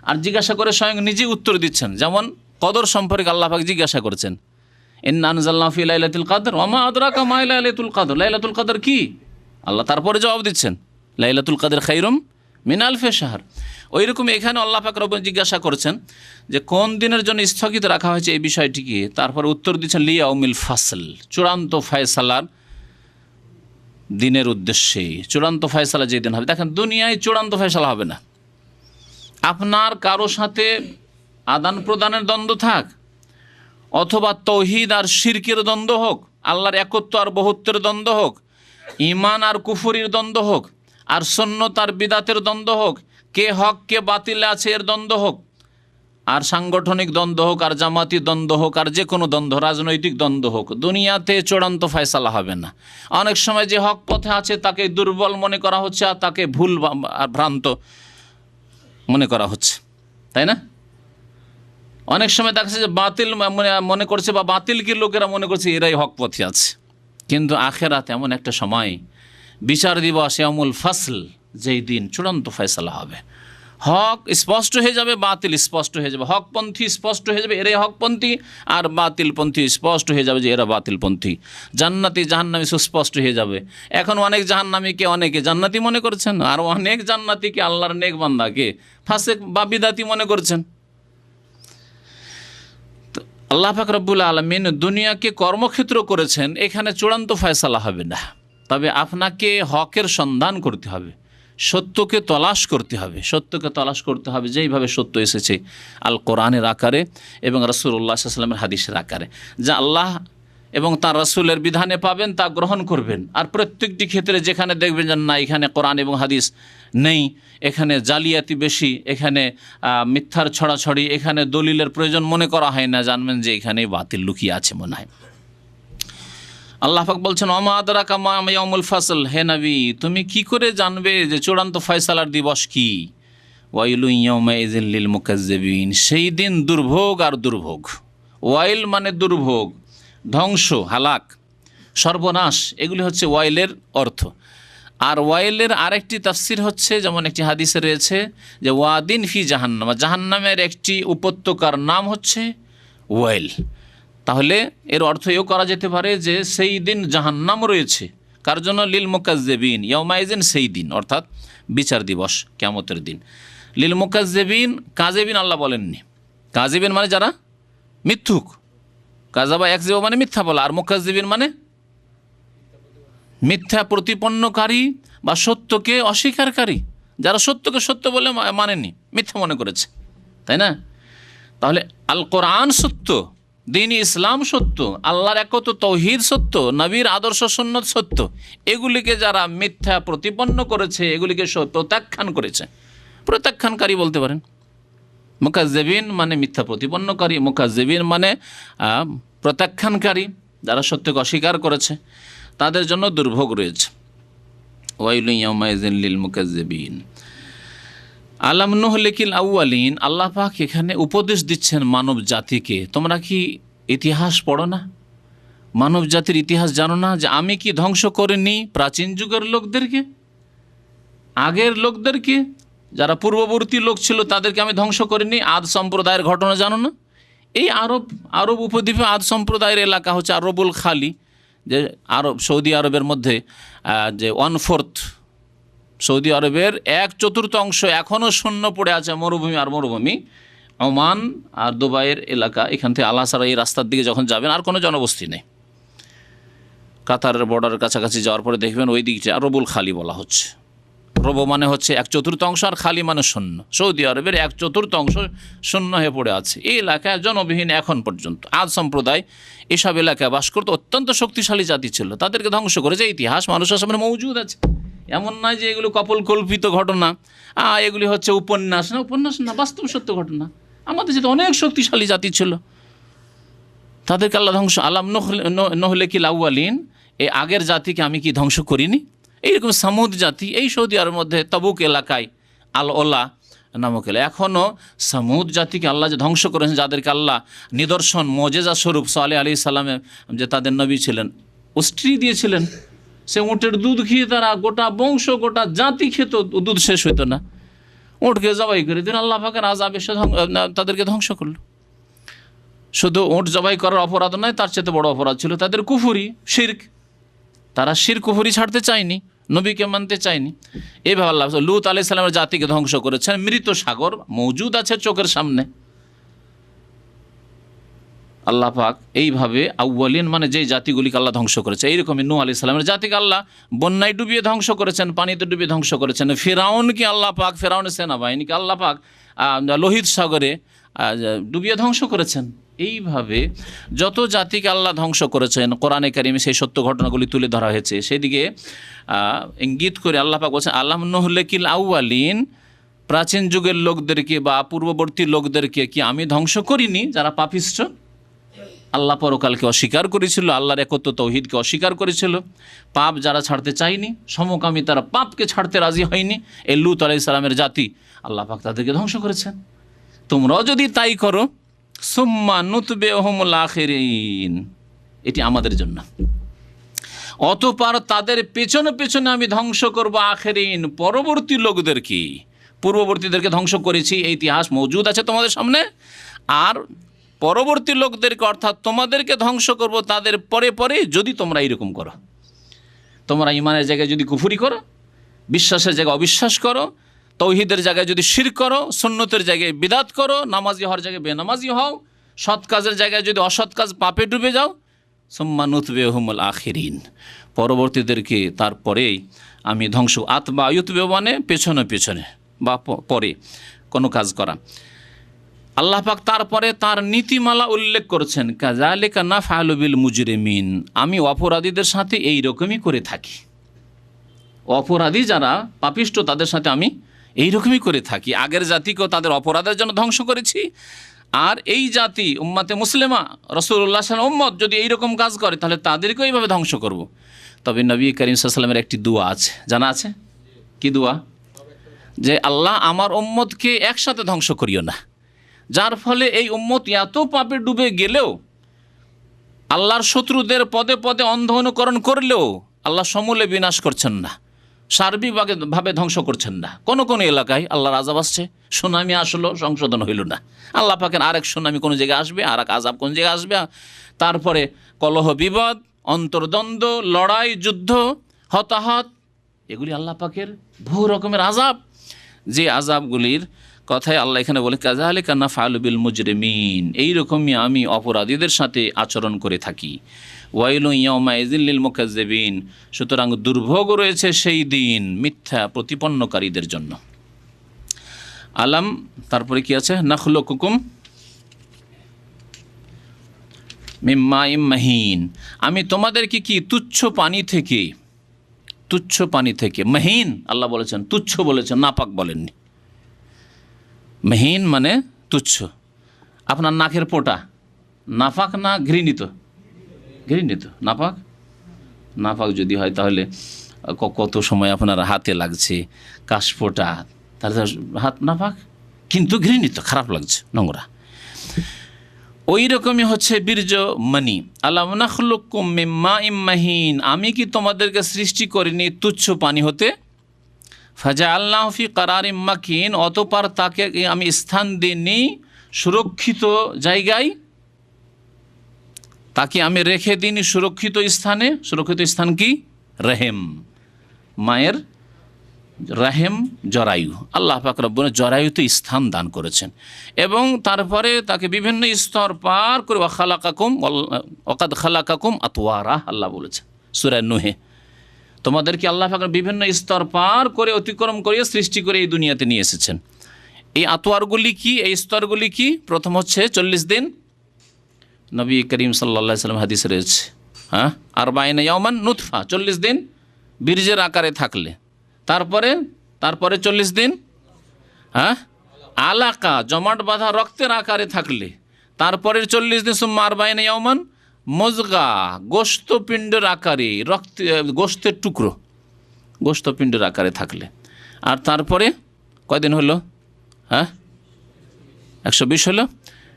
আর জিজ্ঞাসা করে স্বয়ং নিজেই উত্তর দিচ্ছেন। যেমন কদর সম্পর্কে আল্লাহ পাক জিজ্ঞাসা করেছেন, ইন্না আনজালনাহু ফি লাইলাতুল কদর ওয়া মা আদরাকা মা লাইলাতুল কদর, লাইলাতুল কদর কি? আল্লাহ তারপরে জবাব দিচ্ছেন লাইলাতুল কদর খায়রুম মিন আলফি শাহর। ওই রকম এখানে আল্লাহ পাক রব্বুল জিজ্ঞাসা করেছেন যে কোন দিনের জন্য স্থগিত রাখা হয়েছে এই বিষয়টিকে, তারপর উত্তর দিচ্ছেন লিয়াউমিল ফাসল, চূড়ান্ত ফয়সালার দিনের উদ্দেশ্যে। চূড়ান্ত ফয়সালা যেদিন হবে, দেখেন দুনিয়ায় চূড়ান্ত ফয়সালা হবে না, আপনার কারো সাথে আদান প্রদানের দ্বন্দ্ব থাক, অথবা তৌহিদ আর শিরকের দ্বন্দ্ব হোক, আল্লাহর একত্ব আর বহুত্বের দ্বন্দ্ব হোক, ঈমান আর কুফরির দ্বন্দ্ব হোক, আর সুন্নত আর বিদাতের দ্বন্দ্ব হোক, কে হক কে বাতিলে আছে এর দ্বন্দ্ব হোক, আর সাংগঠনিক দ্বন্দ্ব হোক, আর জামাতি দ্বন্দ্ব হোক, আর যে কোনো দ্বন্দ্ব, রাজনৈতিক দ্বন্দ্ব হোক, দুনিয়াতে চূড়ান্ত ফয়সালা হবে না। অনেক সময় যে হক পথে আছে তাকে দুর্বল মনে করা হচ্ছে, আর তাকে ভুল আর ভ্রান্ত মনে করা হচ্ছে, তাই না? অনেক সময় দেখা যাচ্ছে যে বাতিল মনে করছে, বা বাতিলকে লোকেরা মনে করছে এরাই হক পথে আছে। কিন্তু আখেরাত এমন একটা সময়, বিচার দিবস, ইয়াউমুল ফাসল, যেই দিন চূড়ান্ত ফয়সালা হবে, হক স্পষ্ট হয়ে যাবে, বাতিল স্পষ্ট হয়ে যাবে, হকপন্থী স্পষ্ট হয়ে যাবে এরাই হকপন্থী, আর বাতিলপন্থী স্পষ্ট হয়ে যাবে যে এরা বাতিলপন্থী, জান্নাতি জাহান্নামী সুস্পষ্ট হয়ে যাবে। এখন অনেক জাহান্নামীকে অনেকে জান্নাতি মনে করছেন, আর অনেক জান্নাতিকে আল্লাহর নেক বান্দাকে ফাসেক বা বিদাতি মনে করছেন। আল্লাহ পাক রব্বুল আলামিন দুনিয়াকে কর্মক্ষেত্র করেছেন, এখানে চূড়ান্ত ফয়সালা হবে না, তবে আপনাকে হকের সন্ধান করতে হবে, সত্যকে তলাশ করতে হবে, সত্যকে তলাশ করতে হবে যেইভাবে সত্য এসেছে আল কোরআনের আকারে এবং রাসূলুল্লাহ সাল্লাল্লাহু আলাইহি ওয়াসাল্লামের হাদিসের আকারে, যা আল্লাহ এবং তার রাসূলের বিধানে পাবেন তা গ্রহণ করবেন। আর প্রত্যেকটি ক্ষেত্রে যেখানে দেখবেন যে না এখানে কোরআন এবং হাদিস নেই, এখানে জালিয়াতি বেশি, এখানে মিথ্যার ছড়াছড়ি, এখানে দলিলের প্রয়োজন মনে করা হয় না, জানবেন যে এখানে বাতিল লুকিয়ে আছে মনে হয়। আল্লাহ পাক বলছেন ওমা আদরাকা মা ইয়াউমুল ফাসল, হে নবী তুমি কি করে জানবে যে চূড়ান্ত ফয়সালার দিবস কি? ওয়াইলু ইয়াউমাইযিল লিল মুকাজ্জিবিন, সেই দিন দুর্ভোগ আর দুর্ভোগ। ওয়াইল মানে দুর্ভোগ, ধ্বংস, হালাক, সর্বনাশ, এগুলি হচ্ছে ওয়াইলের অর্থ। আর ওয়াইলের আরেকটি তাফসির হচ্ছে, যেমন একটি হাদিসে রয়েছে যে ওয়াদিন ফি জাহান্নাম, জাহান্নামের একটি উপত্যকার নাম হচ্ছে ওয়াইল। তাহলে এর অর্থ এও করা যেতে পারে যে সেই দিন জাহান্নাম রয়েছে কার জন্য? লিল মুকাজ্জিবিন ইয়াউমাইজিন, সেই দিন অর্থাৎ বিচার দিবস, কিয়ামতের দিন। লিল মুকাজ্জিবিন, কাযিবিন আল্লাহ বলেননি। কাযিবিন মানে যারা মিথ্যুক, কাযাবা ইয়াকযিবু মানে মিথ্যা বলা, আর মুকাজ্জিবিন মানে মিথ্যা প্রতিপন্নকারী বা সত্যকে অস্বীকারী, যারা সত্যকে সত্য বলে মানেনি, মিথ্যা মনে করেছে, তাই না? তাহলে আল কোরআন সত্য, দ্বীন ইসলাম সত্য, আল্লাহর একত্ব তৌহিদ সত্য, নবীর আদর্শ সুন্নত সত্য, এগুলিকে যারা মিথ্যা প্রতিপন্ন করেছে, এগুলিকে প্রত্যাখ্যান করেছে, প্রত্যাখ্যানকারী বলতে পারেন। মুকাজ্জিবিন মানে মিথ্যা প্রতিপন্নকারী, মুকাজ্জিবিন মানে প্রত্যাখ্যানকারী, যারা সত্যকে অস্বীকার করেছে, তাদের জন্য দুর্ভোগ রয়েছে। ওয়াইলুন ইয়াউমাইজিন লিল মুকাজ্জিবিন। আলাম নুহলিকিল আউয়ালিন, আল্লাহ পাক এখানে উপদেশ দিচ্ছেন মানব জাতিকে, তোমরা কি ইতিহাস পড়ো না? মানব জাতির ইতিহাস জানো না যে আমি কি ধ্বংস করিনি প্রাচীন যুগের লোকদেরকে, আগের লোকদেরকে, যারা পূর্ববর্তী লোক ছিল তাদেরকে আমি ধ্বংস করিনি? আদ সম্প্রদায়ের ঘটনা জানো না? এই আরব উপদ্বীপে আদ সম্প্রদায়ের এলাকা হচ্ছে আরবুল খালি, যে সৌদি আরবের মধ্যে যে 1/4 সৌদি আরবের 1/4 অংশ এখনও শূন্য পড়ে আছে, মরুভূমি আর মরুভূমি। ওমান আর দুবাইয়ের এলাকা, এখান থেকে আলাসারা এই রাস্তার দিকে যখন যাবেন আর কোনো জনবস্তি নেই। কাতারের বর্ডারের কাছাকাছি যাওয়ার পরে দেখবেন ওই দিকটা আরবুল খালি বলা হচ্ছে। রব মানে হচ্ছে 1/4 অংশ, আর খালি মানে শূন্য। সৌদি আরবের 1/4 অংশ শূন্য হয়ে পড়ে আছে। এই এলাকায় জনবিহীন এখন পর্যন্ত। আদ সম্প্রদায় এসব এলাকায় বাস করতে অত্যন্ত শক্তিশালী জাতি ছিল, তাদেরকে ধ্বংস করেছে। ইতিহাস মানুষের সামনে মজুদ আছে, এমন নয় যে এগুলো কল্পিত ঘটনা, এগুলি হচ্ছে উপন্যাস না, উপন্যাস না, বাস্তব সত্য ঘটনা। আমাদের যেটা অনেক শক্তিশালী জাতি ছিল, তাদেরকে আল্লাহ ধ্বংস। আলাম নুহলিকিল আউয়ালিন, এই আগের জাতিকে আমি কি ধ্বংস করিনি? এইরকম সামুদ জাতি এই সৌদি আরবের মধ্যে তাবুক এলাকায় আল ওলা নামক এলাকা, এখনও সামুদ জাতিকে আল্লাহ যে ধ্বংস করেছেন, যাদেরকে আল্লাহ নিদর্শন মোজেজা স্বরূপ সালেহ আলাইহিস সালামের যে তাদের নবী ছিলেন উষ্ট্রি দিয়েছিলেন, সে উটের দুধ খেয়ে তারা গোটা বংশ গোটা জাতি খেত, দুধ শেষ হইতো না। উটকে জবাই করে দিন, আল্লাহ পাকের আযাবে এসে তাদেরকে ধ্বংস করল। শুধু উট জবাই করার অপরাধ নয়, তার চেয়ে বড় অপরাধ ছিল তাদের কুফরি, শিরক। তারা কুফরি ছাড়তে চায়নি, নবীকে মানতে চায়নি। এইভাবে আল্লাহ লূত আলাইহিস সালামের জাতিকে ধ্বংস করেছেন। মৃত সাগর মজুদ আছে চোখের সামনে। আল্লাহ পাক এইভাবে আউয়ালিন মানে যেই জাতিগুলিকে আল্লাহ ধ্বংস করেছে, এইরকমই নূহ আলাইহিস সালামের জাতিকে আল্লাহ বন্যায় ডুবিয়ে ধ্বংস করেছেন, পানিতে ডুবিয়ে ধ্বংস করেছেন। ফিরাউনকে আল্লাহ পাক, ফিরাউনের সেনাবাহিনীকে আল্লাহ পাক লোহিত সাগরে ডুবিয়ে ধ্বংস করেছেন। এইভাবে যত জাতিকে আল্লাহ ধ্বংস করেছেন, কোরআনে কারিমে সেই সত্য ঘটনাগুলি তুলে ধরা হয়েছে। সেদিকে ইঙ্গিত করে আল্লাহ পাক বলছেন আলাম নুহলিকিল আউয়ালিন, প্রাচীন যুগের লোকদেরকে বা পূর্ববর্তী লোকদেরকে কি আমি ধ্বংস করিনি, যারা পাপিষ্ঠ, আল্লাহ পরকালকে অস্বীকার করেছিল, আল্লাহর একত্ব তৌহিদকে অস্বীকার করেছিল, পাপ যারা ছাড়তে চায়নি, সমকামী তারা পাপকে ছাড়তে রাজি হয়নি, এই লূত আলাইহিস সালামের জাতি, আল্লাহ পাক তাদেরকে ধ্বংস করেছেন। তোমরাও যদি তাই করো, সুম্মা নুতবিউহুমুল আখিরিন, এটি আমাদের জন্য। অতঃপর তাদের পেছনে পেছনে আমি ধ্বংস করব আখিরিন, পরবর্তী লোকদেরকে। পূর্ববর্তীদেরকে ধ্বংস করেছি, এই ইতিহাস মজুদ আছে তোমাদের সামনে। আর পরবর্তী লোকদেরকে অর্থাৎ তোমাদেরকে ধ্বংস করব তাদের পরে পরে, যদি তোমরা এইরকম করো। তোমরা ইমানের জায়গায় যদি কুফরি করো, বিশ্বাসের জায়গায় অবিশ্বাস করো, তৌহিদের জায়গায় যদি শিরক করো, সুন্নতের জায়গায় বিদাত করো, নামাজি হওয়ার জায়গায় বেনামাজি হও, সৎ কাজের জায়গায় যদি অসৎ কাজ পাপে ডুবে যাও, সুম্মা নুতবিউহুমুল আখিরিন, পরবর্তীদেরকে তারপরেই আমি ধ্বংস। আতবা ইউতবিউ মানে পেছনে পেছনে বা পরে কোনো কাজ করা। আল্লাহ পাক তারপরে তার নীতিমালা উল্লেখ করেছেন, কাযালিকা নাফআলু বিল মুজরিমিন, আমি অপরাধীদের সাথে এই রকমই করে থাকি। অপরাধী যারা পাপিষ্ঠ তাদের সাথে আমি এই রকমই করে থাকি। আগের জাতিকেও তাদের অপরাধের জন্য ধ্বংস করেছি, আর এই জাতি উম্মাতে মুসলিমা রাসূলুল্লাহ সাল্লাল্লাহু আলাইহি ওয়াসাল্লাম উম্মত যদি এইরকম কাজ করে তাহলে তাদেরকেও এইভাবে ধ্বংস করব। তবে নবী করিম সাল্লাল্লাহু আলাইহি ওয়াসাল্লামের একটি দোয়া আছে, জানা আছে? কি দোয়া? যে আল্লাহ আমার উম্মতকে একসাথে ধ্বংস করিও না, যার ফলে এই উম্মত এত পাপে ডুবে গেলেও, আল্লাহর শত্রুদের পদে পদে অন্ধ অনুকরণ করলেও আল্লাহ সমূলে বিনাশ করছেন না, সার্বিকভাবে ধ্বংস করছেন না। কোন কোন এলাকায় আল্লাহর আযাব আসছে, সুনামি আসলো, সংশোধন হইল না। আল্লাহ পাকের আরেক সুনামি কোন জায়গায় আসবে, আর এক আযাব কোন জায়গায় আসবে, তারপরে কলহ বিবাদ, অন্তর্দ্বন্দ্ব, লড়াই, যুদ্ধ, হতাহত, এগুলি আল্লাহ পাকের বহু রকমের আযাব। যে আযাবগুলির কথায় আল্লাহ এখানে বলে কাযালিকা নাফআলু বিল মুজরিমিন, এইরকমই আমি অপরাধীদের সাথে আচরণ করে থাকি। ওয়াইলু ইয়াউমাইযিল লিল মুকাজ্জিবিন, সুতরাং দুর্ভোগ রয়েছে সেই দিন মিথ্যা প্রতিপন্নকারীদের জন্য। আলাম, তারপরে কি আছে, নাখলুকুকুম মিন মাইম মাহিন, আমি তোমাদেরকে কি তুচ্ছ পানি থেকে, মহিন আল্লাহ বলেছেন, তুচ্ছ বলেছেন, নাপাক বলেননি। মহিন মানে তুচ্ছ। আপনার নাকের পোটা নাপাক না ঘৃণিত? ঘৃণিত। নাপাক যদি হয় তাহলে কত সময় আপনার হাতে লাগছে, কাশফোঁটা, তাহলে হাত নাপাক, কিন্তু ঘৃণিত, খারাপ লাগছে, নোংরা। ওই রকমই হচ্ছে বীর্য মানি। আলাম নাখলুকুম মিন মাইম মাহিন, আমি কি তোমাদেরকে সৃষ্টি করিনি তুচ্ছ পানি হতে? ফাজআলনাহু ফি কারারিম মাকিন, অতঃপর তাকে আমি স্থান দিইনি সুরক্ষিত জায়গায়, তাকে আমি রেখে দিইনি সুরক্ষিত স্থানে। সুরক্ষিত স্থান কি? রেহেম, মায়ের রাহেম, জরায়ু। আল্লাহ পাক রব্বুল জরায়ুতে স্থান দান করেছেন এবং তারপরে তাকে বিভিন্ন স্তর পার করে ওয়াকাদ খালাকাকুম আতওয়ারা, আল্লাহ বলেছেন সূরা নূহে, তোমাদেরকে আল্লাহ পাক বিভিন্ন স্তর পার করে অতিক্রম করে সৃষ্টি করে এই দুনিয়াতে নিয়ে এসেছেন। এই আতওয়ারগুলি কি, এই স্তরগুলি কি? প্রথম হচ্ছে 40 দিন, নবী করিম সাল্লাল্লাহু আলাইহি ওয়াসাল্লাম হাদিসে রয়েছে, আরবাইনা ইয়াওমান নুতফা, 40 দিন বীর্যের আকারে থাকলে, তারপরে 40 দিন আলাকা, জমাট বাঁধা রক্তের আকারে থাকলে, তারপরে 40 দিন সুম্মা আরবাইনা ইয়াওমান মুজগা, গোশতপিণ্ডের আকারে, গোশতের টুকরো, গোশতপিণ্ডের আকারে থাকলে, আর তারপরে কয়দিন হলো? 120 হলো।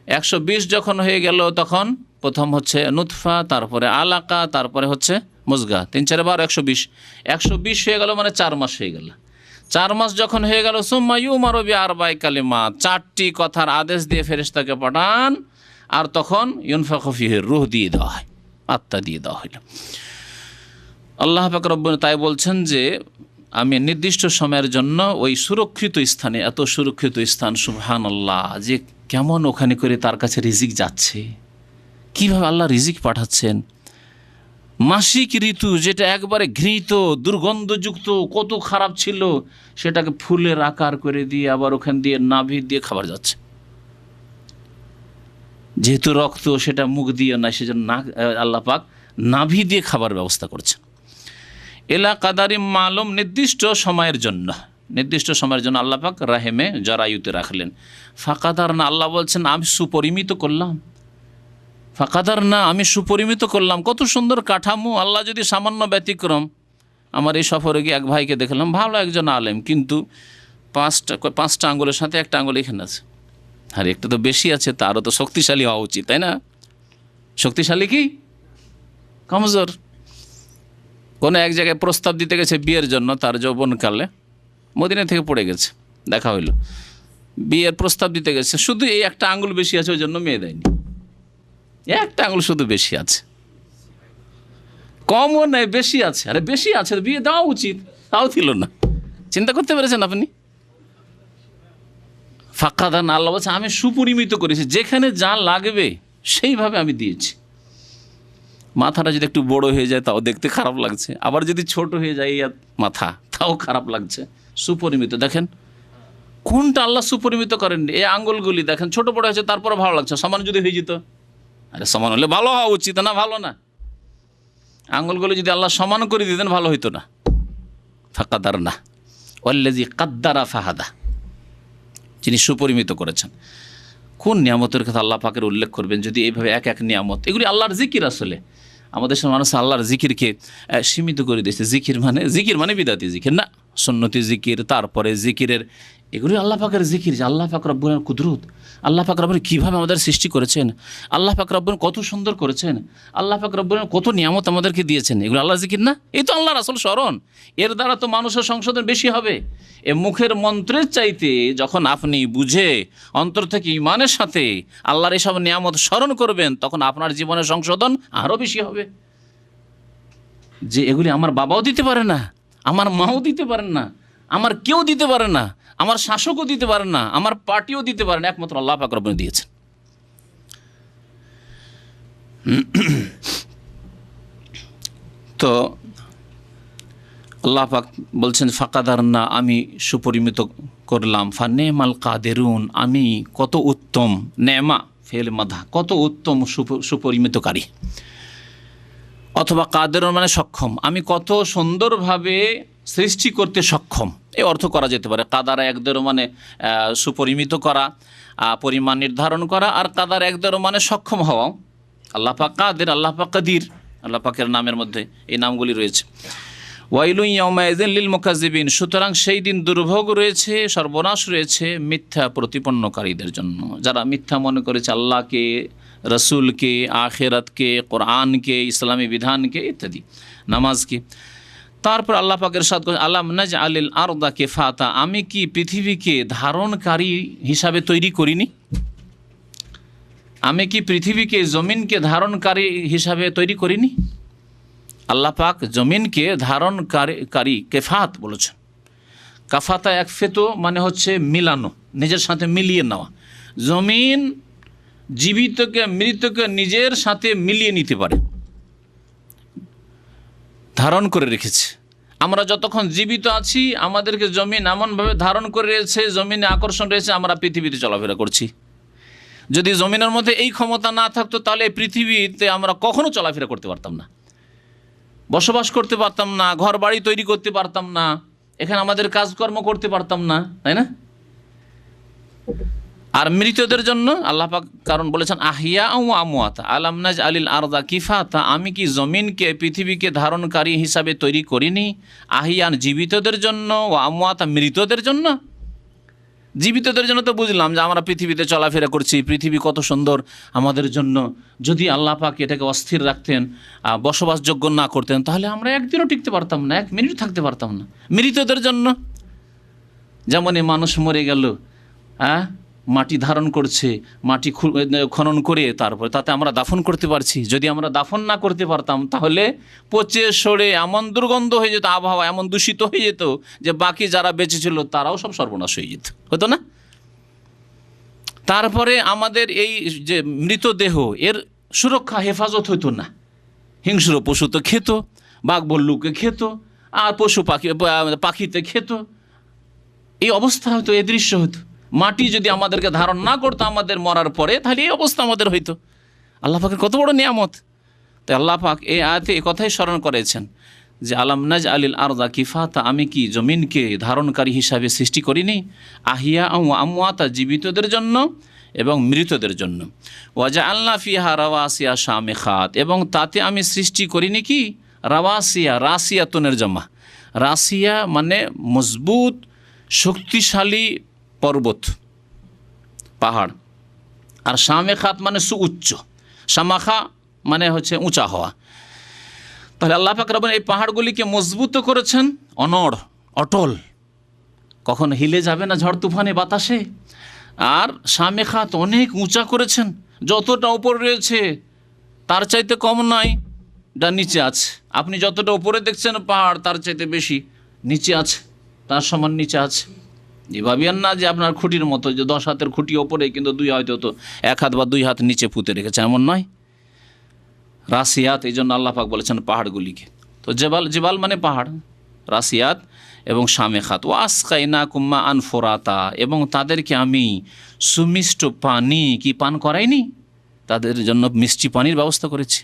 120 যখন হয়ে গেল তখন প্রথম হচ্ছে নুতফা, তারপরে আলাকা, তারপরে হচ্ছে মুজগা, 3-4 বার 120। 120 হয়ে গেল মানে 4 মাস হয়ে গেল। 4 মাস যখন হয়ে গেল সুম্মা ইউমারু বিআরবা'i কালিমাত, 4টি কথার আদেশ দিয়ে ফেরেশতাকে পাঠান, আর তখন ইউনফাখু ফীহি, রূহ দিয়ে দেওয়া হয়, আত্মা দিয়ে দেওয়া হইল। আল্লাহ পাক রব্বুল তাই বলছেন যে আমি নির্দিষ্ট সময়ের জন্য ওই সুরক্ষিত স্থানে, এত সুরক্ষিত স্থান, সুবহানাল্লাহ, যে কেমন ওখানে করে তার কাছে রিজিক যাচ্ছে, কিভাবে আল্লাহ রিজিক পাঠাচ্ছেন। মাসিক ঋতু যেটা একবারে ঘৃণিত, দুর্গন্ধযুক্ত, কত খারাপ ছিল, সেটাকে ফুলের আকার করে দিয়ে আবার ওখান দিয়ে নাভি দিয়ে খাবার যাচ্ছে। যেহেতু রক্ত, সেটা মুখ দিয়ে না, সেজন্য আল্লাহ পাক নাভি দিয়ে খাবার ব্যবস্থা করছেন। এলা কাদারিম মালুম, নির্দিষ্ট সময়ের জন্য আল্লাহ পাক রাহেমে জরায়ুতে রাখলেন। ফাকাদার না, আল্লাহ বলছেন আমি সুপরিমিত করলাম। ফাকাদার না, আমি সুপরিমিত করলাম। কত সুন্দর কাঠামো। আল্লাহ যদি সামান্য ব্যতিক্রম, আমার এই সফরে গিয়ে এক ভাইকে দেখলাম, ভালো একজন আলেম, কিন্তু 5টা আঙ্গুলের সাথে একটা আঙ্গুল এখানে আছে, আর একটা তো বেশি আছে, তারও তো শক্তিশালী হওয়া উচিত, তাই না? শক্তিশালী কি কমজোর। কোনো এক জায়গায় প্রস্তাব দিতে গেছে বিয়ের জন্য, তার যৌবনকালে মদিনা থেকে পড়ে গেছে, দেখা হইল, বিয়ের প্রস্তাব দিতে গেছে, শুধু এই একটা আঙ্গুল বেশি আছে, ওই জন্য মেয়ে দেয়নি। একটা আঙ্গুল শুধু বেশি আছে, কমও নেই, বেশি আছে। আরে বেশি আছে, বিয়ে দেওয়া উচিত, তাও ছিল না। চিন্তা করতে পেরেছেন আপনি? ফাকাদান, আল্লাহ বলছে আমি সুপরিমিত করেছি, যেখানে যা লাগবে সেইভাবে আমি দিয়েছি। মাথাটা যদি একটু বড় হয়ে যায় তাও দেখতে খারাপ লাগছে, আবার যদি ছোট হয়ে যায় মাথা, তাও খারাপ লাগছে। সুপরিমিত, দেখেন কোনটা আল্লাহ সুপরিমিত করেননি। এই আঙ্গুলগুলি দেখেন ছোট বড় হয়েছে, তারপরে ভালো লাগছে। সমান যদি হয়ে যেত, আরে সমান হলে ভালো হওয়া উচিত না, ভালো না। আঙ্গুলগুলি যদি আল্লাহ সমান করে দিতেন ভালো হইতো না। ফাকাদার না, ওয়াল্লাযী কাদ্দারা ফাহাদা, যিনি সুপরিমিত করেছেন। কোন নিয়ামতের কথা আল্লাহ পাকের উল্লেখ করবেন যদি এইভাবে এক এক নিয়ামত, এগুলি আল্লাহর জিকির। আসলে আমাদের সব মানুষ আল্লাহর জিকিরকে সীমিত করে দিয়েছে। জিকির মানে বিদাতি জিকির না, সুন্নতি জিকির, তারপরে জিকিরের, এগুলি আল্লাহ পাকের জিকির, যে আল্লাহ পাক রব্বুল কুদরত, আল্লাহ পাক রব্বুল কীভাবে আমাদের সৃষ্টি করেছেন, আল্লাহ পাক রব্বুল কত সুন্দর করেছেন, আল্লাহ পাক রব্বুল কত নিয়ামত আমাদেরকে দিয়েছেন, এগুলো আল্লাহ জিকির না? এই তো আল্লাহর আসল স্মরণ। এর দ্বারা তো মানুষের সংশোধন বেশি হবে। এ মুখের মন্ত্রের চাইতে যখন আপনি বুঝে অন্তর থেকে ঈমানের সাথে আল্লাহর এসব নিয়ামত স্মরণ করবেন, তখন আপনার জীবনের সংশোধন আরও বেশি হবে। যে এগুলি আমার বাবাও দিতে পারে না, আমার মাও দিতে পারেন না, আমার কেউ দিতে পারে না, আমার শাসকও দিতে পারে না, আমার পার্টিও দিতে পারে না, একমাত্র আল্লাহ পাক রব্বুল দিয়েছেন। তো আল্লাহ পাক বলছেন ফাকাদার না, আমি সুপরিমিত করলাম, ফানেমাল কাদেরুন, আমি কত উত্তম, নেমা ফেল মাধা, কত উত্তম সুপরিমিতকারী, অথবা কাদেরুন মানে সক্ষম, আমি কত সুন্দরভাবে সৃষ্টি করতে সক্ষম, এই অর্থ করা যেতে পারে। কাদারা একদেরও মানে সুপরিমিত করা, পরিমাণ নির্ধারণ করা, আর কাদার একদেরও মানে সক্ষম হওয়া। আল্লাহ পাক কাদের, আল্লাহ পাক কাদির, আল্লাহ পাকের নামের মধ্যে এই নামগুলি রয়েছে। ওয়াইলুন ইয়াউমাইযিন লিল মুকাজ্জিবিন, সুতরাং সেই দিন দুর্ভোগ রয়েছে, সর্বনাশ রয়েছে মিথ্যা প্রতিপন্নকারীদের জন্য, যারা মিথ্যা মনে করেছে আল্লাহকে, রসুলকে, আখিরাতকে, কোরআনকে, ইসলামী বিধানকে ইত্যাদি, নামাজকে। তারপর আল্লাহ পাকের সাথ আলাম নাজআলিল আরদা কিফাতা, আমি কি পৃথিবীকে ধারণকারী হিসাবে তৈরি করিনি? আমি কি পৃথিবীকে, জমিনকে ধারণকারী হিসাবে তৈরি করিনি? আল্লাহ পাক জমিনকে ধারণকারী কেফাত বলেছেন। কাফাতা একফেতো মানে হচ্ছে মিলানো, নিজের সাথে মিলিয়ে নেওয়া। জমিন জীবিতকে মৃতকে নিজের সাথে মিলিয়ে নিতে পারে, ধারণ করে রেখেছে। আমরা যতক্ষণ জীবিত আছি আমাদেরকে জমিন এমনভাবে ধারণ করে রয়েছে, জমিনে আকর্ষণ রয়েছে, আমরা পৃথিবীতে চলাফেরা করছি। যদি জমিনের মধ্যে এই ক্ষমতা না থাকতো তাহলে এই পৃথিবীতে আমরা কখনো চলাফেরা করতে পারতাম না, বসবাস করতে পারতাম না, ঘর বাড়ি তৈরি করতে পারতাম না, এখানে আমাদের কাজকর্ম করতে পারতাম না, তাই না? আর মৃতদের জন্য আল্লাহ পাক কারণ বলেছেন আহিয়া ও আমওয়াতা, আলাম নাজআলিল আরদা কিফাতা, আমি কি জমিনকে, পৃথিবীকে ধারণকারী হিসাবে তৈরি করিনি? আহিয়ান জীবিতদের জন্য, ও আমওয়াতা মৃতদের জন্য। জীবিতদের জন্য তো বুঝলাম যে আমরা পৃথিবীতে চলাফেরা করছি, পৃথিবী কত সুন্দর আমাদের জন্য। যদি আল্লাহ পাক এটাকে অস্থির রাখতেন, বসবাসযোগ্য না করতেন, তাহলে আমরা একদিনও টিকতে পারতাম না, এক মিনিট থাকতে পারতাম না। মৃতদের জন্য যেমন এই মানুষ মরে গেল, মাটি ধারণ করছে, মাটি খনন করে তারপরে তাতে আমরা দাফন করতে পারছি। যদি আমরা দাফন না করতে পারতাম তাহলে পচে সড়ে এমন দুর্গন্ধ হয়ে যেত, আবহাওয়া এমন দূষিত হয়ে যেত যে বাকি যারা বেঁচে ছিল তারাও সব সর্বনাশ হয়ে যেত, হতো না? তারপরে আমাদের এই যে মৃতদেহ, এর সুরক্ষা হেফাজত হতো না। হিংস্র পশু তো খেত, বাঘ ভল্লুকে খেত, আর পশু পাখিতে খেত। এই অবস্থা হতো, এ দৃশ্য হতো। মাটি যদি আমাদেরকে ধারণ না করতো আমাদের মরার পরে, তাহলে এই অবস্থা আমাদের হইতো। আল্লাহ পাকের কত বড় নিয়ামত! তাই আল্লাহ পাক এই আয়াতে এই কথাই স্মরণ করেছেন যে আলাম নাজআলিল আরদা কিফাতা, আমি কি জমিনকে ধারণকারী হিসাবে সৃষ্টি করিনি? আহিয়া ও আমওয়াতা, জীবিতদের জন্য এবং মৃতদের জন্য। ওয়াজআলনা ফিহা রাওয়াসিয়া শামিখাত, এবং তাতে আমি সৃষ্টি করিনি কি? রাওয়াসিয়া, রাসিয়াতুনের জমা। রাসিয়া মানে মজবুত শক্তিশালী পর্বত, পাহাড়। আর শামেখাত মানে সুউচ্চ, শামাখা মানে হচ্ছে উঁচা হওয়া। তাহলে আল্লাহ পাক রব্বুল এই পাহাড়গুলিকে মজবুত করেছেন, অনড়, অটল, কখন হিলে যাবে না ঝড় তুফানে বাতাসে। আর শামেখাত অনেক উঁচা করেছেন, যতটা উপরে রয়েছে তার চাইতে কম নয়, যা নিচে আছে। আপনি যতটা উপরে দেখছেন পাহাড়, তার চাইতে বেশি নিচে আছে, তার সমান নিচে আছে। ভাবিয়ান না যে আপনার খুঁটির মতো, যে 10 হাতের খুঁটি ওপরে কিন্তু 2 হয়তো তো 1 হাত বা 2 হাত নিচে পুঁতে রেখেছে, এমন নয়। রাসিয়াত, এই জন্য আল্লাহ পাক বলেছেন পাহাড়গুলিকে। তো জেবাল মানে পাহাড়, রাসিয়াত এবং শামেখাত। ও আসকাইনাকুম মাআন ফুরাতা, এবং তাদেরকে আমি সুমিষ্ট পানি কি পান করাইনি? তাদের জন্য মিষ্টি পানির ব্যবস্থা করেছি।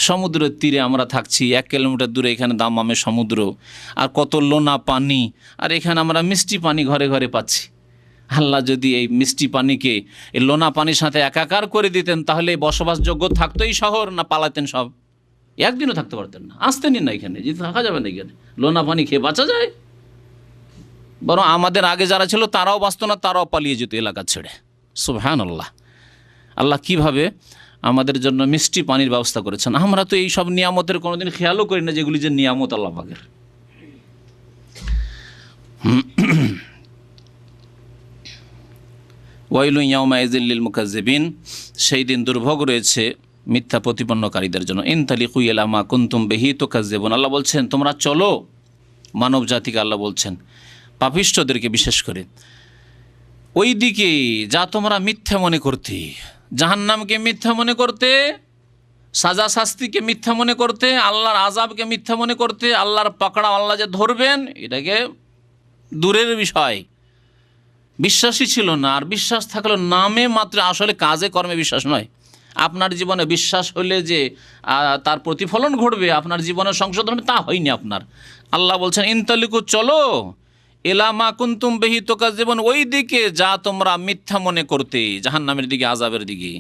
সমুদ্রের তীরে আমরা থাকছি, 1 কিলোমিটার দূরে এখানে দামামে সমুদ্র, আর কত লোনা পানি, আর এখানে আমরা মিষ্টি পানি ঘরে ঘরে পাচ্ছি। আল্লাহ যদি এই মিষ্টি পানিকে এই লোনা পানির সাথে একাকার করে দিতেন, তাহলে বসবাসযোগ্য থাকতোই শহর, না পালাতেন সব? একদিনও থাকতে পারতেন না, আসতেনই না এখানে, যে থাকা যাবে না এখানে। লোনা পানি খেয়ে বাঁচা যায়? বরং আমাদের আগে যারা ছিল তারাও বাঁচত না, তারাও পালিয়ে যেত এলাকা ছেড়ে। সুবহানাল্লাহ। আল্লাহ কিভাবে আমাদের জন্য মিষ্টি পানির ব্যবস্থা করেছেন। আমরা তো এই সব নিয়ামতের কোনোদিন খেয়ালও করি না, যেগুলি যে নিয়ামত আল্লাহ পাকের। ওয়াইলুন ইয়াউমাইযিল লিল মুকাজ্জিবিন, সেই দিন দুর্ভোগ রয়েছে মিথ্যা প্রতিপন্নকারীদের জন্য। ইনতালিকু ইলা মা কুনতুম বিহি তুকাজ্জিবুন, আল্লাহ বলছেন তোমরা চলো, মানব জাতিকে আল্লাহ বলছেন, পাপিষ্ঠদেরকে বিশেষ করে, ওই দিকে যা তোমরা মিথ্যা মনে করতে, জাহান্নামকে মিথ্যা মনে করতে, সাজা শাস্তিকে মিথ্যা মনে করতে, আল্লাহর আযাবকে মিথ্যা মনে করতে, আল্লাহর পাকড়াও আল্লাহ যে ধরবেন এটাকে দূরের বিষয়। বিশ্বাসই ছিল না, আর বিশ্বাস থাকলো নামে মাত্র, আসলে কাজে কর্মে বিশ্বাস নয়। আপনার জীবনে বিশ্বাস হলে যে তার প্রতিফলন ঘটবে, আপনার জীবনের সংশোধন হবে, তা হয়নি আপনার। আল্লাহ বলছেন ইনতালিকু চলো, এলা মা কুনতুম বিহি তুকাজ্জিবুন, ওই দিকে যা তোমরা মিথ্যা মনে করতে, জাহান্নামের দিকে, আযাবের দিকে।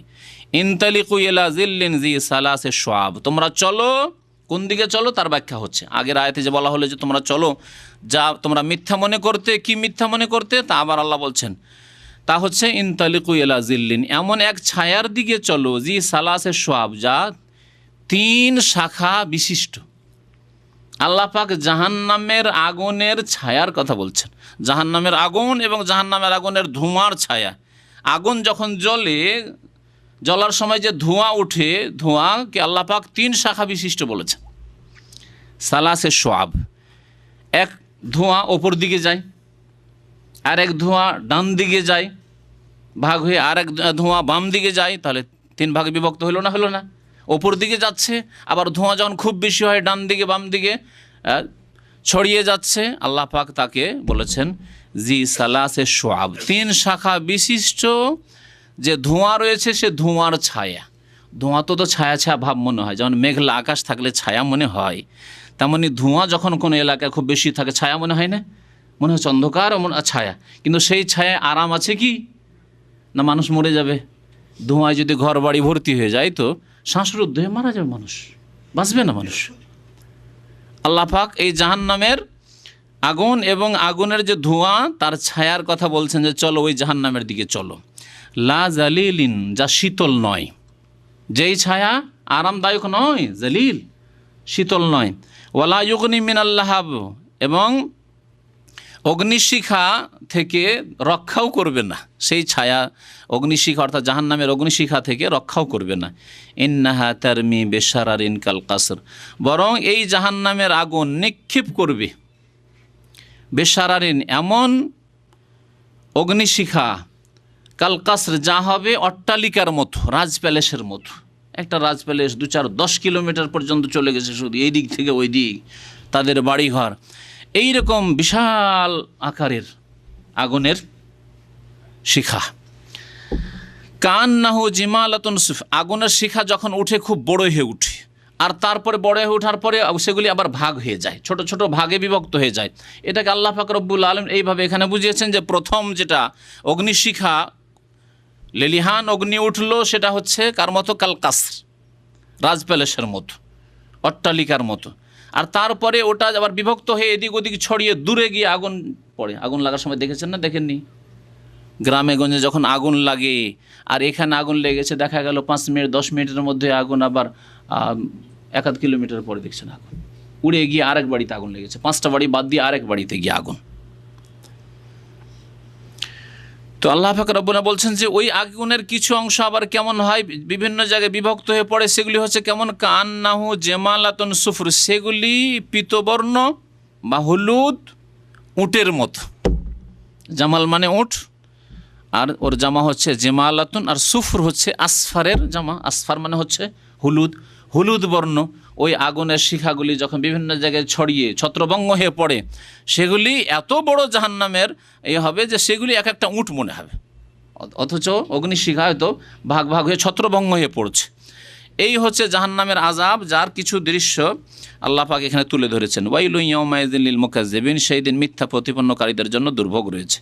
ইনতালিকু ইলা যিল্লিন জি সালাসে শুআব, তোমরা চলো, কোন দিকে চলো তার ব্যাখ্যা হচ্ছে। আগের আয়াতে যে বলা হলো যে তোমরা চলো যা তোমরা মিথ্যা মনে করতে, কি মিথ্যা মনে করতে, তা আবার আল্লাহ বলছেন তা হচ্ছে ইনতালিকু ইলা যিল্লিন, এমন এক ছায়ার দিকে চলো, জি সালাসে শুআব, যা 3 শাখা বিশিষ্ট। আল্লাহ পাক জাহান্নামের আগুনের ছায়ার কথা বলছেন। জাহান্নামের আগুন এবং জাহান্নামের আগুনের ধোঁয়ার ছায়া। আগুন যখন জ্বলে, জ্বলার সময় যে ধোঁয়া উঠে, ধোঁয়াকে আল্লাহ পাক 3 শাখা বিশিষ্ট বলেছেন। সালাসে শুআব, এক ধোঁয়া ওপর দিকে যায়, আর এক ধোঁয়া ডান দিকে যায় ভাগ হয়ে, আর এক ধোঁয়া বাম দিকে যায়, তাহলে 3 ভাগে বিভক্ত হলো না? হলো না। ওপর দিকে যাচ্ছে, আবার ধোঁয়া যখন খুব বেশি হয় ডান দিকে বাম দিকে ছড়িয়ে যাচ্ছে। আল্লাহ পাক তাকে বলেছেন জি সালাসে শুআব, 3 শাখা বিশিষ্ট যে ধোঁয়া রয়েছে, সে ধোঁয়ার ছায়া। ধোঁয়া তো ছায়া ছায়া ভাব মনে হয়, যেমন মেঘলা আকাশ থাকলে ছায়া মনে হয়, তেমনি ধোঁয়া যখন কোনো এলাকায় খুব বেশি থাকে ছায়া মনে হয় না? মনে হচ্ছে অন্ধকার ছায়া, কিন্তু সেই ছায়ায় আরাম আছে কি না? মানুষ মরে যাবে। ধোঁয়ায় যদি ঘর বাড়ি ভর্তি হয়ে যায় তো শ্বাসরুদ্ধ হয়ে মারা যাবে মানুষ, বাঁচবে না মানুষ। আল্লাহ পাক এই জাহান্নামের আগুন এবং আগুনের যে ধোঁয়া, তার ছায়ার কথা বলছেন যে চলো ওই জাহান্নামের দিকে চলো। লা জালিলিন, যা শীতল নয়, যেই ছায়া আরামদায়ক নয়, জালিল শীতল নয়। ওয়ালা ইউগনি মিনাল লাহাব, এবং অগ্নিশিখা থেকে রক্ষাও করবে না সেই ছায়া। অগ্নিশিখা অর্থাৎ জাহান্নামের অগ্নিশিখা থেকে রক্ষাও করবে না। ইন্নাহা তারমি বিশারারিন কাল কাসর, বরং এই জাহান্নামের আগুন নিক্ষেপ করবে বেশারারিন, এমন অগ্নিশিখা, কাল কাসর, যা হবে অট্টালিকার মতো, রাজ প্যালেসের মতো। একটা রাজ প্যালেস 2-4-10 কিলোমিটার পর্যন্ত চলে গেছে, শুধু এই দিক থেকে ওই দিক তাদের বাড়িঘর। এই রকম বিশাল আকারের আগুনের শিখা। কান্নাহু জিমালাতুন সুফ, আগুনের শিখা যখন উঠে খুব বড় হয়ে উঠে, আর তারপরে বড় হয়ে ওঠার পরে সেগুলি আবার ভাগ হয়ে যায়, ছোট ছোট ভাগে বিভক্ত হয়ে যায়। এটাকে আল্লাহ পাক রব্বুল আলামিন এইভাবে এখানে বুঝিয়েছেন যে প্রথম যেটা অগ্নিশিখা, লেলিহান অগ্নি উঠলো, সেটা হচ্ছে কার মতো? কাল কাসর, রাজ প্যালেসের মতো, অট্টালিকার মতো। আর তারপরে ওটা আবার বিভক্ত হয়ে এদিক ওদিক ছড়িয়ে দূরে গিয়ে আগুন পড়ে। আগুন লাগার সময় দেখেছেন না? দেখেননি? গ্রামে গঞ্জে যখন আগুন লাগে, আর এখানে আগুন লেগেছে, দেখা গেল 5 মিনিট 10 মিনিটের মধ্যে আগুন আবার 1-1 কিলোমিটার পরে দেখছেন আগুন উড়ে গিয়ে আরেক বাড়িতে আগুন লেগেছে, 5টা বাড়ি বাদ দিয়ে আরেক বাড়িতে গিয়ে আগুন। তো আল্লাহ পাক রব্বুনা বলছেন যে ওই আগুনের কিছু অংশ আবার কেমন হয়, বিভিন্ন জায়গায় বিভক্ত হয়ে পড়ে। সেগুলি হচ্ছে কেমন? কান্নাহু জেমালাতুন সুফর, সেগুলি পীতবর্ণ বা হলুদ উটের মতো। জামাল মানে উট, আর ওর জামা হচ্ছে জেমালাতুন, আর সুফর হচ্ছে আসফারের জামা। আসফার মানে হচ্ছে হলুদ, হলুদ বর্ণ। ওই আগুনের শিখাগুলি যখন বিভিন্ন জায়গায় ছড়িয়ে ছত্রভঙ্গ হয়ে পড়ে, সেগুলি এত বড় জাহান্নামের এই হবে যে সেগুলি এক একটা উট মনে হবে, অথচ অগ্নিশিখা হয়তো ভাগ ভাগ হয়ে ছত্রভঙ্গ হয়ে পড়ছে। এই হচ্ছে জাহান্নামের আযাব, যার কিছু দৃশ্য আল্লাহ পাক এখানে তুলে ধরেছেন। ওয়াইলুন ইয়াউমাইযিল লিল মুকাজ্জিবিন, সেই দিন মিথ্যা প্রতিপন্নকারীদের জন্য দুর্ভোগ রয়েছে।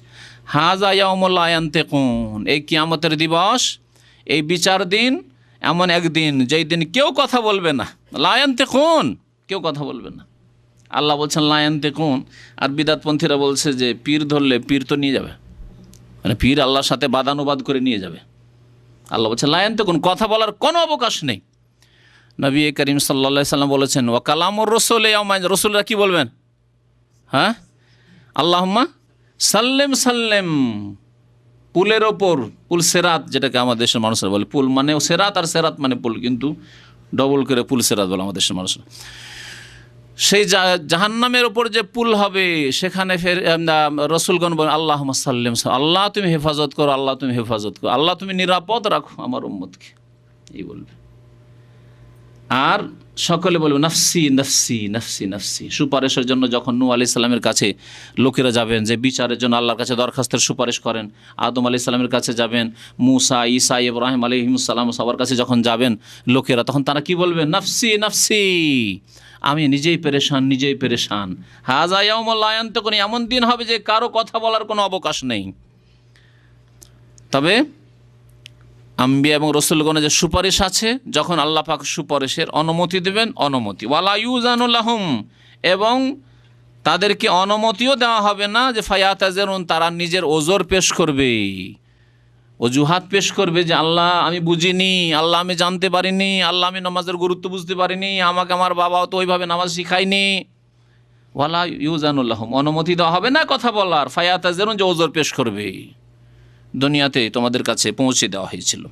হাযা ইয়াউমুল লা ইয়ানতিকুন, এই কিয়ামতের দিবস, এই বিচার দিন এমন একদিন যেই দিন কেউ কথা বলবে না। লা ইয়ানতিকুন, কেউ কথা বলবে না। আল্লাহ বলছেন লায়ান্তে কোন, আর বিদাতপন্থীরা বলছে যে পীর ধরলে পীর তো নিয়ে যাবে, মানে পীর আল্লাহর সাথে বাদানুবাদ করে নিয়ে যাবে। আল্লাহ বলছেন লায়ান্তে কোন, কথা বলার কোনো অবকাশ নেই। নবী করিম সাল্লাল্লাহু আলাইহি সাল্লাম বলেছেন ওয়া কালামুর রাসূল ইয়াউমা, রাসূলরা কি বলবেন? হ্যাঁ, আল্লাহুম্মা সাল্লেম সাল্লেম। পুলের ওপর, পুল সেরাত যেটাকে আমাদের দেশের মানুষরা বলে, পুল মানে সেরাত আর সেরাত মানে পুল, কিন্তু ডবল করে পুল সেরাত বলে আমাদের দেশের মানুষরা। সেই জাহান্নামের ওপর যে পুল হবে সেখানে ফের রসুলগণ বলেন আল্লাহুম্মা সাল্লিম, আল্লাহ তুমি হেফাজত করো, আল্লাহ তুমি হেফাজত করো, আল্লাহ তুমি নিরাপদ রাখো আমার উম্মতকে, এই বলবে। আর সকলে বলবে নাফসি নাফসি নাফসি নাফসি। সুপারিশের জন্য যখন নূহ আলাইহিস সালামের কাছে লোকেরা যাবেন যে বিচারের জন্য আল্লাহর কাছে দরখাস্তের সুপারিশ করেন, আদম আলাইহিস সালামের কাছে যাবেন, মুসা, ঈসা, ইব্রাহিম আলাইহিস সালাম সবার কাছে যখন যাবেন লোকেরা, তখন তারা কি বলবেন? নাফসি নাফসি, আমি নিজেই পেরেশান, নিজেই পেরেশান। হাযা ইয়াউমুল লা ইয়ানতিকুন, এমন দিন হবে যে কারো কথা বলার কোনো অবকাশ নেই। তবে আম্বিয়া এবং রসুলগণের যে সুপারিশ আছে, যখন আল্লাহ পাক সুপারিশের অনুমতি দেবেন, অনুমতি ওয়ালা ইউজানু লাহুম, এবং তাদেরকে অনুমতিও দেওয়া হবে না যে ফায়াতাজেরুন, তারা নিজের ওজর পেশ করবে, অজুহাত পেশ করবে যে আল্লাহ আমি বুঝিনি, আল্লাহ আমি জানতে পারিনি, আল্লাহ আমি নামাজের গুরুত্ব বুঝতে পারিনি, আমাকে আমার বাবাও তো ওইভাবে নামাজ শিখায়নি। ওয়ালা ইউজানু লাহুম, অনুমতি দেওয়া হবে না কথা বলার, ফায়াতাজেরুন, যে ওজর পেশ করবে। দুনিয়াতে তোমাদের কাছে পৌঁছে দেওয়া হয়েছিল।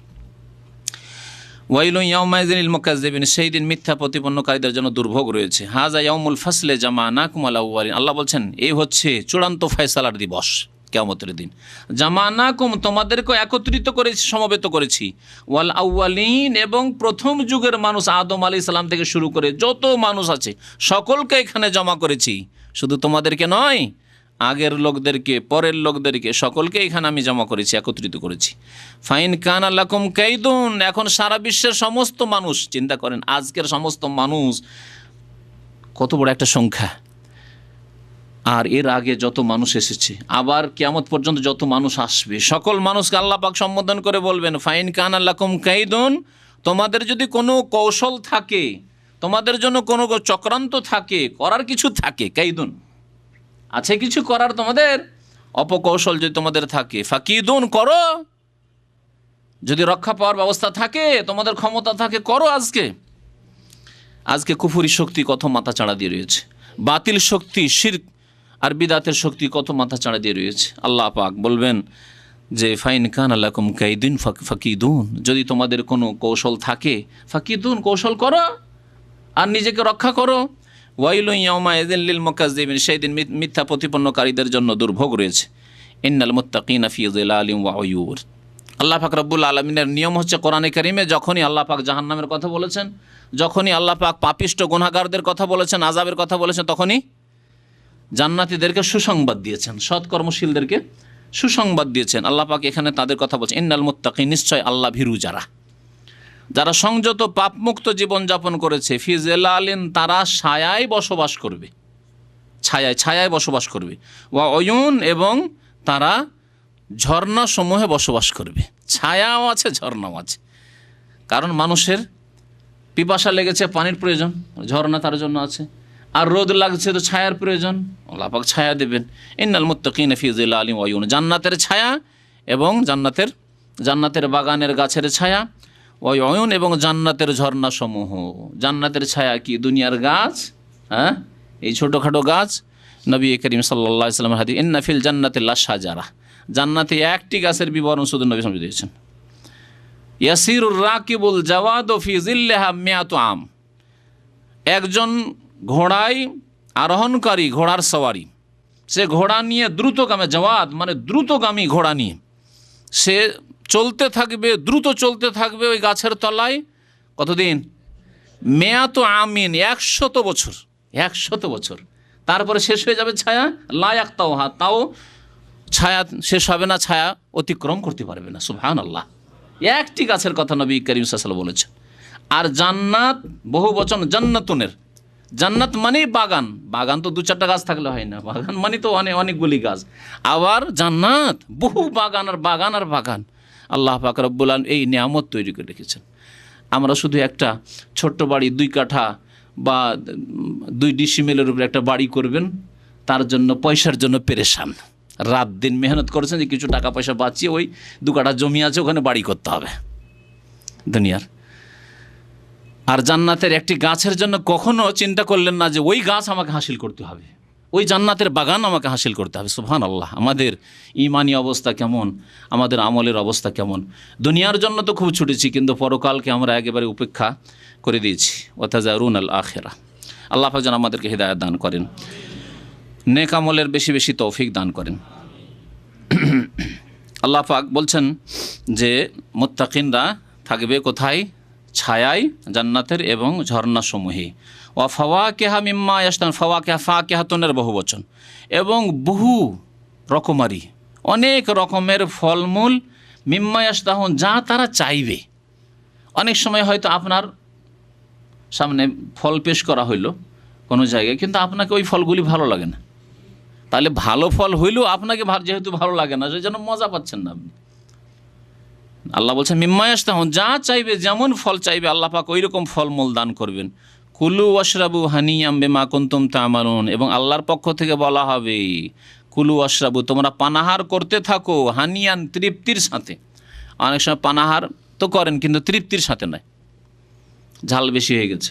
ওয়াইলুন ইয়াউমাইযিন লিল মুকাজ্জিবিন, সেই দিন মিথ্যা প্রতিপন্নকারীদের জন্য দুর্ভোগ রয়েছে। হাযা ইয়াউমুল ফাসলে জামানাকুম আল আউয়ালিন, আল্লাহ বলছেন এই হচ্ছে চূড়ান্ত ফয়সালার দিবস, কিয়ামতের দিন। জামানাকুম, তোমাদেরকে একত্রিত করেছি, সমবেত করেছি, ওয়াল আউয়ালিন, এবং প্রথম যুগের মানুষ আদম আলাইহিস সালাম থেকে শুরু করে যত মানুষ আছে সকলকে এখানে জমা করেছি, শুধু তোমাদেরকে নয়, আগের লোকদেরকে, পরের লোকদেরকে, সকলকে এখানে আমি জমা করেছি, একত্রিত করেছি। ফাইন কানা লাকুম কাইদুন, এখন সারা বিশ্বের সমস্ত মানুষ, চিন্তা করেন আজকের সমস্ত মানুষ কত বড় একটা সংখ্যা, আর এর আগে যত মানুষ এসেছে, আবার কিয়ামত পর্যন্ত যত মানুষ আসবে, সকল মানুষকে আল্লাহ পাক সম্বোধন করে বলবেন ফাইন কানা লাকুম কাইদুন, তোমাদের যদি কোনো কৌশল থাকে, তোমাদের জন্য কোনো চক্রান্ত থাকে, করার কিছু থাকে, কাইদুন আছে কিছু করার, তোমাদের অপকৌশল যদি তোমাদের থাকে, ফাকিদুন, করো, যদি রক্ষা পাওয়ার ব্যবস্থা থাকে, তোমাদের ক্ষমতা থাকে, করো। আজকে কুফরি শক্তি কত মাথা চাড়া দিয়ে রয়েছে, বাতিল শক্তি, শিরক আর বিদাতের শক্তি কত মাথা চাড়া দিয়ে রয়েছে। আল্লাহ পাক বলবেন যে ফাইন কানা লাকুম কাইদুন ফাকিদুন, যদি তোমাদের কোনো কৌশল থাকে, ফাকিদুন, কৌশল করো আর নিজেকে রক্ষা করো। ওয়াইলুন ইয়াউমাইযিন লিল মুকাজ্জিবিন, সেই দিন মিথ্যা প্রতিপন্নকারীদের জন্য দুর্ভোগ রয়েছে। ইন্নাল মুত্তাকিনা ফি যিলালিন ওয়া উয়ুর, আল্লাহ পাক রব্বুল আলামিনের নিয়ম হচ্ছে কোরআনে কারিমে যখনই আল্লাহ পাক জাহান্নামের কথা বলেছেন, যখনই আল্লাহ পাক পাপিষ্ট গুনাহগারদের কথা বলেছেন, আযাবের কথা বলেছেন, তখনই জান্নাতীদেরকে সুসংবাদ দিয়েছেন, সৎকর্মশীলদেরকে সুসংবাদ দিয়েছেন। আল্লাহ পাক এখানে তাদের কথা বলছেন ইন্নাল মুত্তাকিন, নিশ্চয় আল্লাহ ভীরু যারা সংযত পাপমুক্ত জীবনযাপন করেছে, ফি যিলালিন, তারা ছায়ায় বসবাস করবে, ছায়ায় বসবাস করবে, ওয়া উয়ুন, এবং তারা ঝর্ণা সমূহে বসবাস করবে। ছায়াও আছে, ঝর্ণাও আছে, কারণ মানুষের পিপাসা লেগেছে, পানির প্রয়োজন, ঝর্ণা তার জন্য আছে, আর রোদ লাগছে তো ছায়ার প্রয়োজন, আল্লাহ পাক ছায়া দেবেন। ইন্নাল মুত্তাকিনা ফি যিলালিন ওয়া উয়ুন, জান্নাতের ছায়া এবং জান্নাতের বাগানের গাছের ছায়া, ওই অয়ন, এবং জান্নাতের ঝর্ণা সমূহ। জান্নাতের ছায়া কি? দুনিয়ার গাছ, হ্যাঁ, এই ছোটোখাটো গাছ। নবী করিম সাল্লাল্লাহু আলাইহি ওয়াসাল্লাম হাদিস, ইন্না ফিল জান্নাতি লাশাজারা, জান্নাতে একটি গাছের বিবরণ শুধু নবী সাল্লাল্লাহু আলাইহি ওয়াসাল্লাম দিয়েছেন। ইয়াসিরুর রাকিবুল জাওয়াদু ফি যিল্লিহা মিয়াতু আম, একজন ঘোড়ায় আরোহণকারী, ঘোড়ার সওয়ারি, সে ঘোড়া নিয়ে দ্রুতগামী, জাওয়াদ মানে দ্রুতগামী ঘোড়া নিয়ে সে চলতে থাকবে, দ্রুত চলতে থাকবে ওই গাছের তলায়, কতদিন? মেয়াত আমিন, 100 বছর, 100 বছর। তারপরে শেষ হয়ে যাবে ছায়া, লায়াক তাওহা, তাও ছায়া শেষ হবে না, ছায়া অতিক্রম করতে পারবে না। সুবহানাল্লাহ, একটি গাছের কথা নবী করিম সাল্লাল্লাহু আলাইহি ওয়াসাল্লাম বলেছেন। আর জান্নাত বহু বচন, জান্নাতুনের, জান্নাত মানে বাগান, বাগান তো 2-4টা গাছ থাকলে হয় না, বাগান মানে তো অনেকগুলি গাছ। আবার জান্নাত বহু বাগান আর বাগান আর বাগান। আল্লাহ পাক রব্বুল আলামিন এই নিয়ামত তৈরি করে রেখেছেন। আমরা শুধু একটা ছোট্ট বাড়ি 2 কাঠা বা 2 ডিসিমেলের উপরে একটা বাড়ি করবেন, তার জন্য পয়সার জন্য পেরেশান, রাত দিন মেহনত করেছেন যে কিছু টাকা পয়সা বাঁচিয়ে ওই 2 কাঠা জমি আছে ওখানে বাড়ি করতে হবে দুনিয়ার। আর জান্নাতের একটি গাছের জন্য কখনো চিন্তা করলেন না যে ওই গাছ আমাকে হাসিল করতে হবে, ওই জান্নাতের বাগান আমাকে হাসিল করতে হবে। সুবহানাল্লাহ, আমাদের ইমানি অবস্থা কেমন, আমাদের আমলের অবস্থা কেমন। দুনিয়ার জন্য তো খুব ছুটেছি, কিন্তু পরকালকে আমরা একেবারে উপেক্ষা করে দিয়েছি। ওয়াতাজারুন আল আখিরা। আল্লাহ পাক যেন আমাদেরকে হিদায়াত দান করেন, নেক আমলের বেশি বেশি তৌফিক দান করেন। আল্লাহ পাক বলছেন যে মুত্তাকিনরা থাকবে কোথায়? ছায়ায় জান্নাতের এবং ঝর্ণাসমূহে। ওয়া ফাওয়াকিহা মিম্মা ইয়াশতাহুন, ফাওয়াকিহা ফাকিহাতুনের বহু বচন, এবং বহু রকমারি অনেক রকমের ফলমূল, মিম্মা ইয়াশতাহুন যা তারা চাইবে। অনেক সময় হয়তো আপনার সামনে ফল পেশ করা হইল কোনো জায়গায়, কিন্তু আপনাকে ওই ফলগুলি ভালো লাগে না। তাহলে ভালো ফল হইলেও আপনাকে যেহেতু ভালো লাগে না, সেই জন্য মজা পাচ্ছেন না আপনি। আল্লাহ বলছেন মিম্মা ইয়াশতাহুন, যা চাইবে, যেমন ফল চাইবে আল্লাহ পাক ওই রকম ফলমূল দান করবেন। কুলু ওয়াশরাবু হানিয়াম বিমা কুনতুম তা'মালুন, এবং আল্লাহর পক্ষ থেকে বলা হবে কুলু ওয়াশরাবু, তোমরা পানাহার করতে থাকো, হানিয়ান তৃপ্তির সাথে। অনেক সময় পানাহার তো করেন কিন্তু তৃপ্তির সাথে নয়, ঝাল বেশি হয়ে গেছে,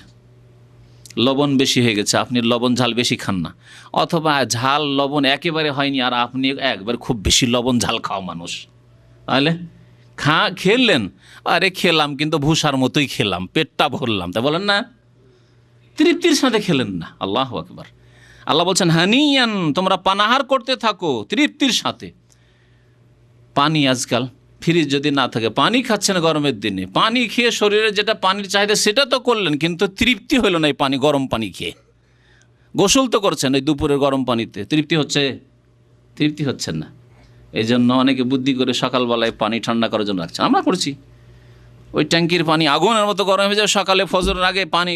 লবণ বেশি হয়ে গেছে, আপনি লবণ ঝাল বেশি খান না, অথবা ঝাল লবণ একেবারে হয়নি আর আপনি একবার খুব বেশি লবণ ঝাল খাওয়া মানুষ, তাহলে খেলেন, আরে খেলাম কিন্তু ভূষার মতোই খেলাম, পেটটা ভরলাম, তা বলেন না, তৃপ্তির সাথে খেলেন না। আল্লাহু আকবার। আল্লাহ বলছেন হানিয়ান, তোমরা পানাহার করতে থাকো তৃপ্তির সাথে। পানি আজকাল ফ্রিজ যদি না থাকে পানি খাচ্ছেন গরমের দিনে, পানি খেয়ে শরীরে যেটা পানির চাহিদা সেটা তো করলেন, কিন্তু তৃপ্তি হলো না এই পানি, গরম পানি খেয়ে। গোসল তো করছেন এই দুপুরের গরম পানিতে, তৃপ্তি হচ্ছে? তৃপ্তি হচ্ছেন না। এই জন্য অনেকে বুদ্ধি করে সকালবেলায় পানি ঠান্ডা করার জন্য রাখছে, আমরা করছি। ওই ট্যাঙ্কির পানি আগুনের মতো গরম হয়ে যায়, সকালে ফজরের আগে পানি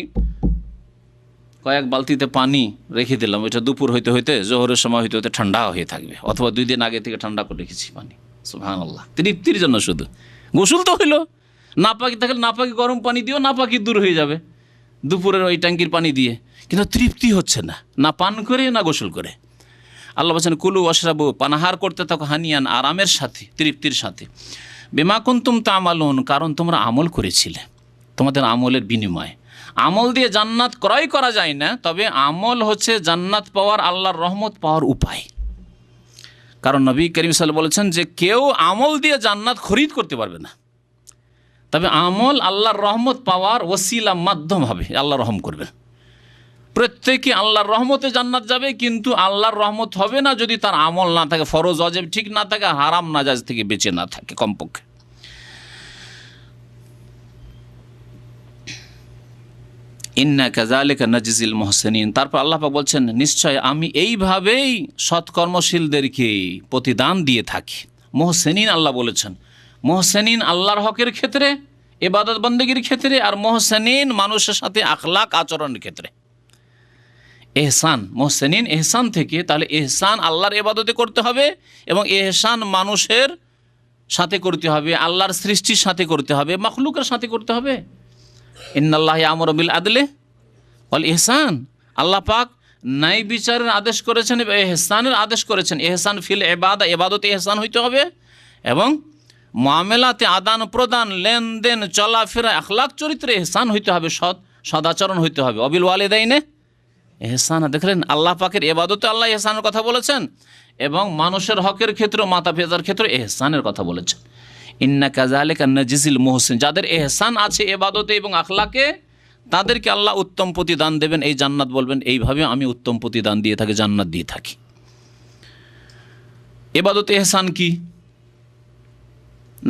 কয়েক বালতিতে পানি রেখে দিলাম, ওইটা দুপুর হইতে হইতে জোহরের সময় হইতে হইতে ঠান্ডা হয়ে থাকবে, অথবা 2 দিন আগে থেকে ঠান্ডা করে রেখেছি পানি। সুবহানাল্লাহ, তৃপ্তির জন্য শুধু। গোসল তো হইলো, নাপাকি থাকলে নাপাকি গরম পানি দিও, নাপাকি দূর হয়ে যাবে দুপুরের ওই ট্যাঙ্কির পানি দিয়ে, কিন্তু তৃপ্তি হচ্ছে না, না পান করে না গোসল করে। আল্লাহ বলছেন কুলু ওয়াশরাবু, পানাহার করতে থাকো, হানিয়ান আরামের সাথে, তৃপ্তির সাথে, বিমা কুনতুম তা'মালুন, কারণ তোমরা আমল করেছিলে, তোমাদের আমলের বিনিময়ে। আমল দিয়ে জান্নাত ক্রয় করা যায় না, তবে আমল হচ্ছে জান্নাত পাওয়ার, আল্লাহর রহমত পাওয়ার উপায়। কারণ নবী করিম সাল্লাল্লাহু আলাইহি ওয়াসাল্লাম বলেছেন যে কেউ আমল দিয়ে জান্নাত খরিদ করতে পারবে না, তবে আমল আল্লাহর রহমত পাওয়ার ওসিলা, মাধ্যম হবে, আল্লাহ রহম করবেন। প্রত্যেকে আল্লাহর রহমতে জান্নাত যাবে, কিন্তু আল্লাহর রহমত হবে না যদি তার আমল না থাকে, ফরজ ওয়াজিব ঠিক না থাকে, হারাম নাজায়েজ থেকে বেঁচে না থাকে কমপক্ষে। ইন্না কাযালিকা নাজজিল মুহসিনিন, তারপর আল্লাহ পাক বলছেন নিশ্চয় আমি এইভাবেই সৎকর্মশীলদেরকে প্রতিদান দিয়ে থাকি। মুহসিনিন আল্লাহ বলেছেন, মুহসিনিন আল্লাহর হকের ক্ষেত্রে, ইবাদত বন্দেগীর ক্ষেত্রে, আর মুহসিনিন মানুষের সাথে আখলাক আচরণের ক্ষেত্রে। এহসান, মুহসিনিন এহসান থেকে, তাহলে এহসান আল্লাহর ইবাদতে করতে হবে এবং এহসান মানুষের সাথে করতে হবে, আল্লাহর সৃষ্টির সাথে করতে হবে, মাখলুকের সাথে করতে হবে। ইন্নাল্লাহ ইয়ামুরু বিল আদলি ওয়াল ইহসান, আল্লাহ পাক ন্যায় বিচারের আদেশ করেছেন, এহসানের আদেশ করেছেন। এহসান ফিল ইবাদা, ইবাদতে এহসান হইতে হবে, এবং মুআমালাতে আদান প্রদান, লেনদেন, চলাফেরা, আখলাক চরিত্রে এহসান হইতে হবে, সদাচরণ হইতে হবে। অবিল ওয়ালিদাইনে এহসান, দেখলেন আল্লাহ পাকের ইবাদতে আল্লাহ এহসানের কথা বলেছেন, এবং মানুষের হকের ক্ষেত্রে, মাতা পিতার ক্ষেত্রে এহসানের কথা বলেছেন। ইন্না কাযালিকা নাজজিল মুহসিন, যাদের এহসান আছে ইবাদতে এবং আখলাকে, তাদেরকে আল্লাহ উত্তম প্রতিদান দেবেন, এই জান্নাত বলবেন হাদিসে আমি উত্তম প্রতিদান দিয়ে থাকি, জান্নাত দিয়ে থাকি। ইবাদতে এহসান কি?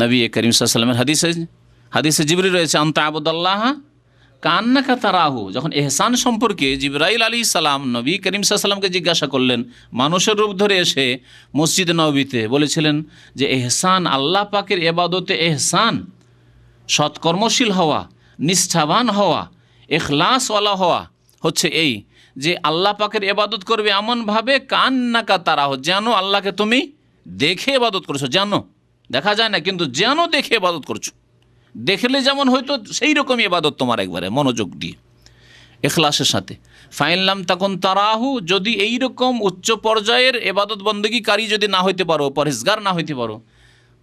নবী করিম সাল্লাল্লাহু আলাইহি ওয়াসাল্লামের হাদিসে জিবরিল রয়েছে, আনতা আবুদাল্লাহ কান্নাকা তারাহু। যখন এহসান সম্পর্কে জিবরাইল আলাইহিস সালাম নবী করিম সাল্লাল্লাহু আলাইহি ওয়াসাল্লামকে জিজ্ঞাসা করলেন, মানুষের রূপ ধরে এসে মসজিদে নববীতে বলেছিলেন যে এহসান, আল্লাহ পাকের ইবাদতে এহসান, সৎকর্মশীল হওয়া, নিষ্ঠাবান হওয়া, ইখলাসওয়ালা হওয়া হচ্ছে এই যে আল্লাহ পাকের ইবাদত করবে এমনভাবে কান্নাকা তারাহু, যেন আল্লাহকে তুমি দেখে ইবাদত করছো, জানো দেখা যায় না কিন্তু যেন দেখে ইবাদত করছো, দেখলে যেমন হয়তো সেই রকমই ইবাদত তোমার, একবারে মনোযোগ দিয়ে। ইখলাসের সাথে। ফাইনলাম তখন তারাহু, যদি এইরকম উচ্চ পর্যায়ের এবাদত বন্দেগীকারী যদি না হইতে পারো, পরহেজগার না হইতে পারো,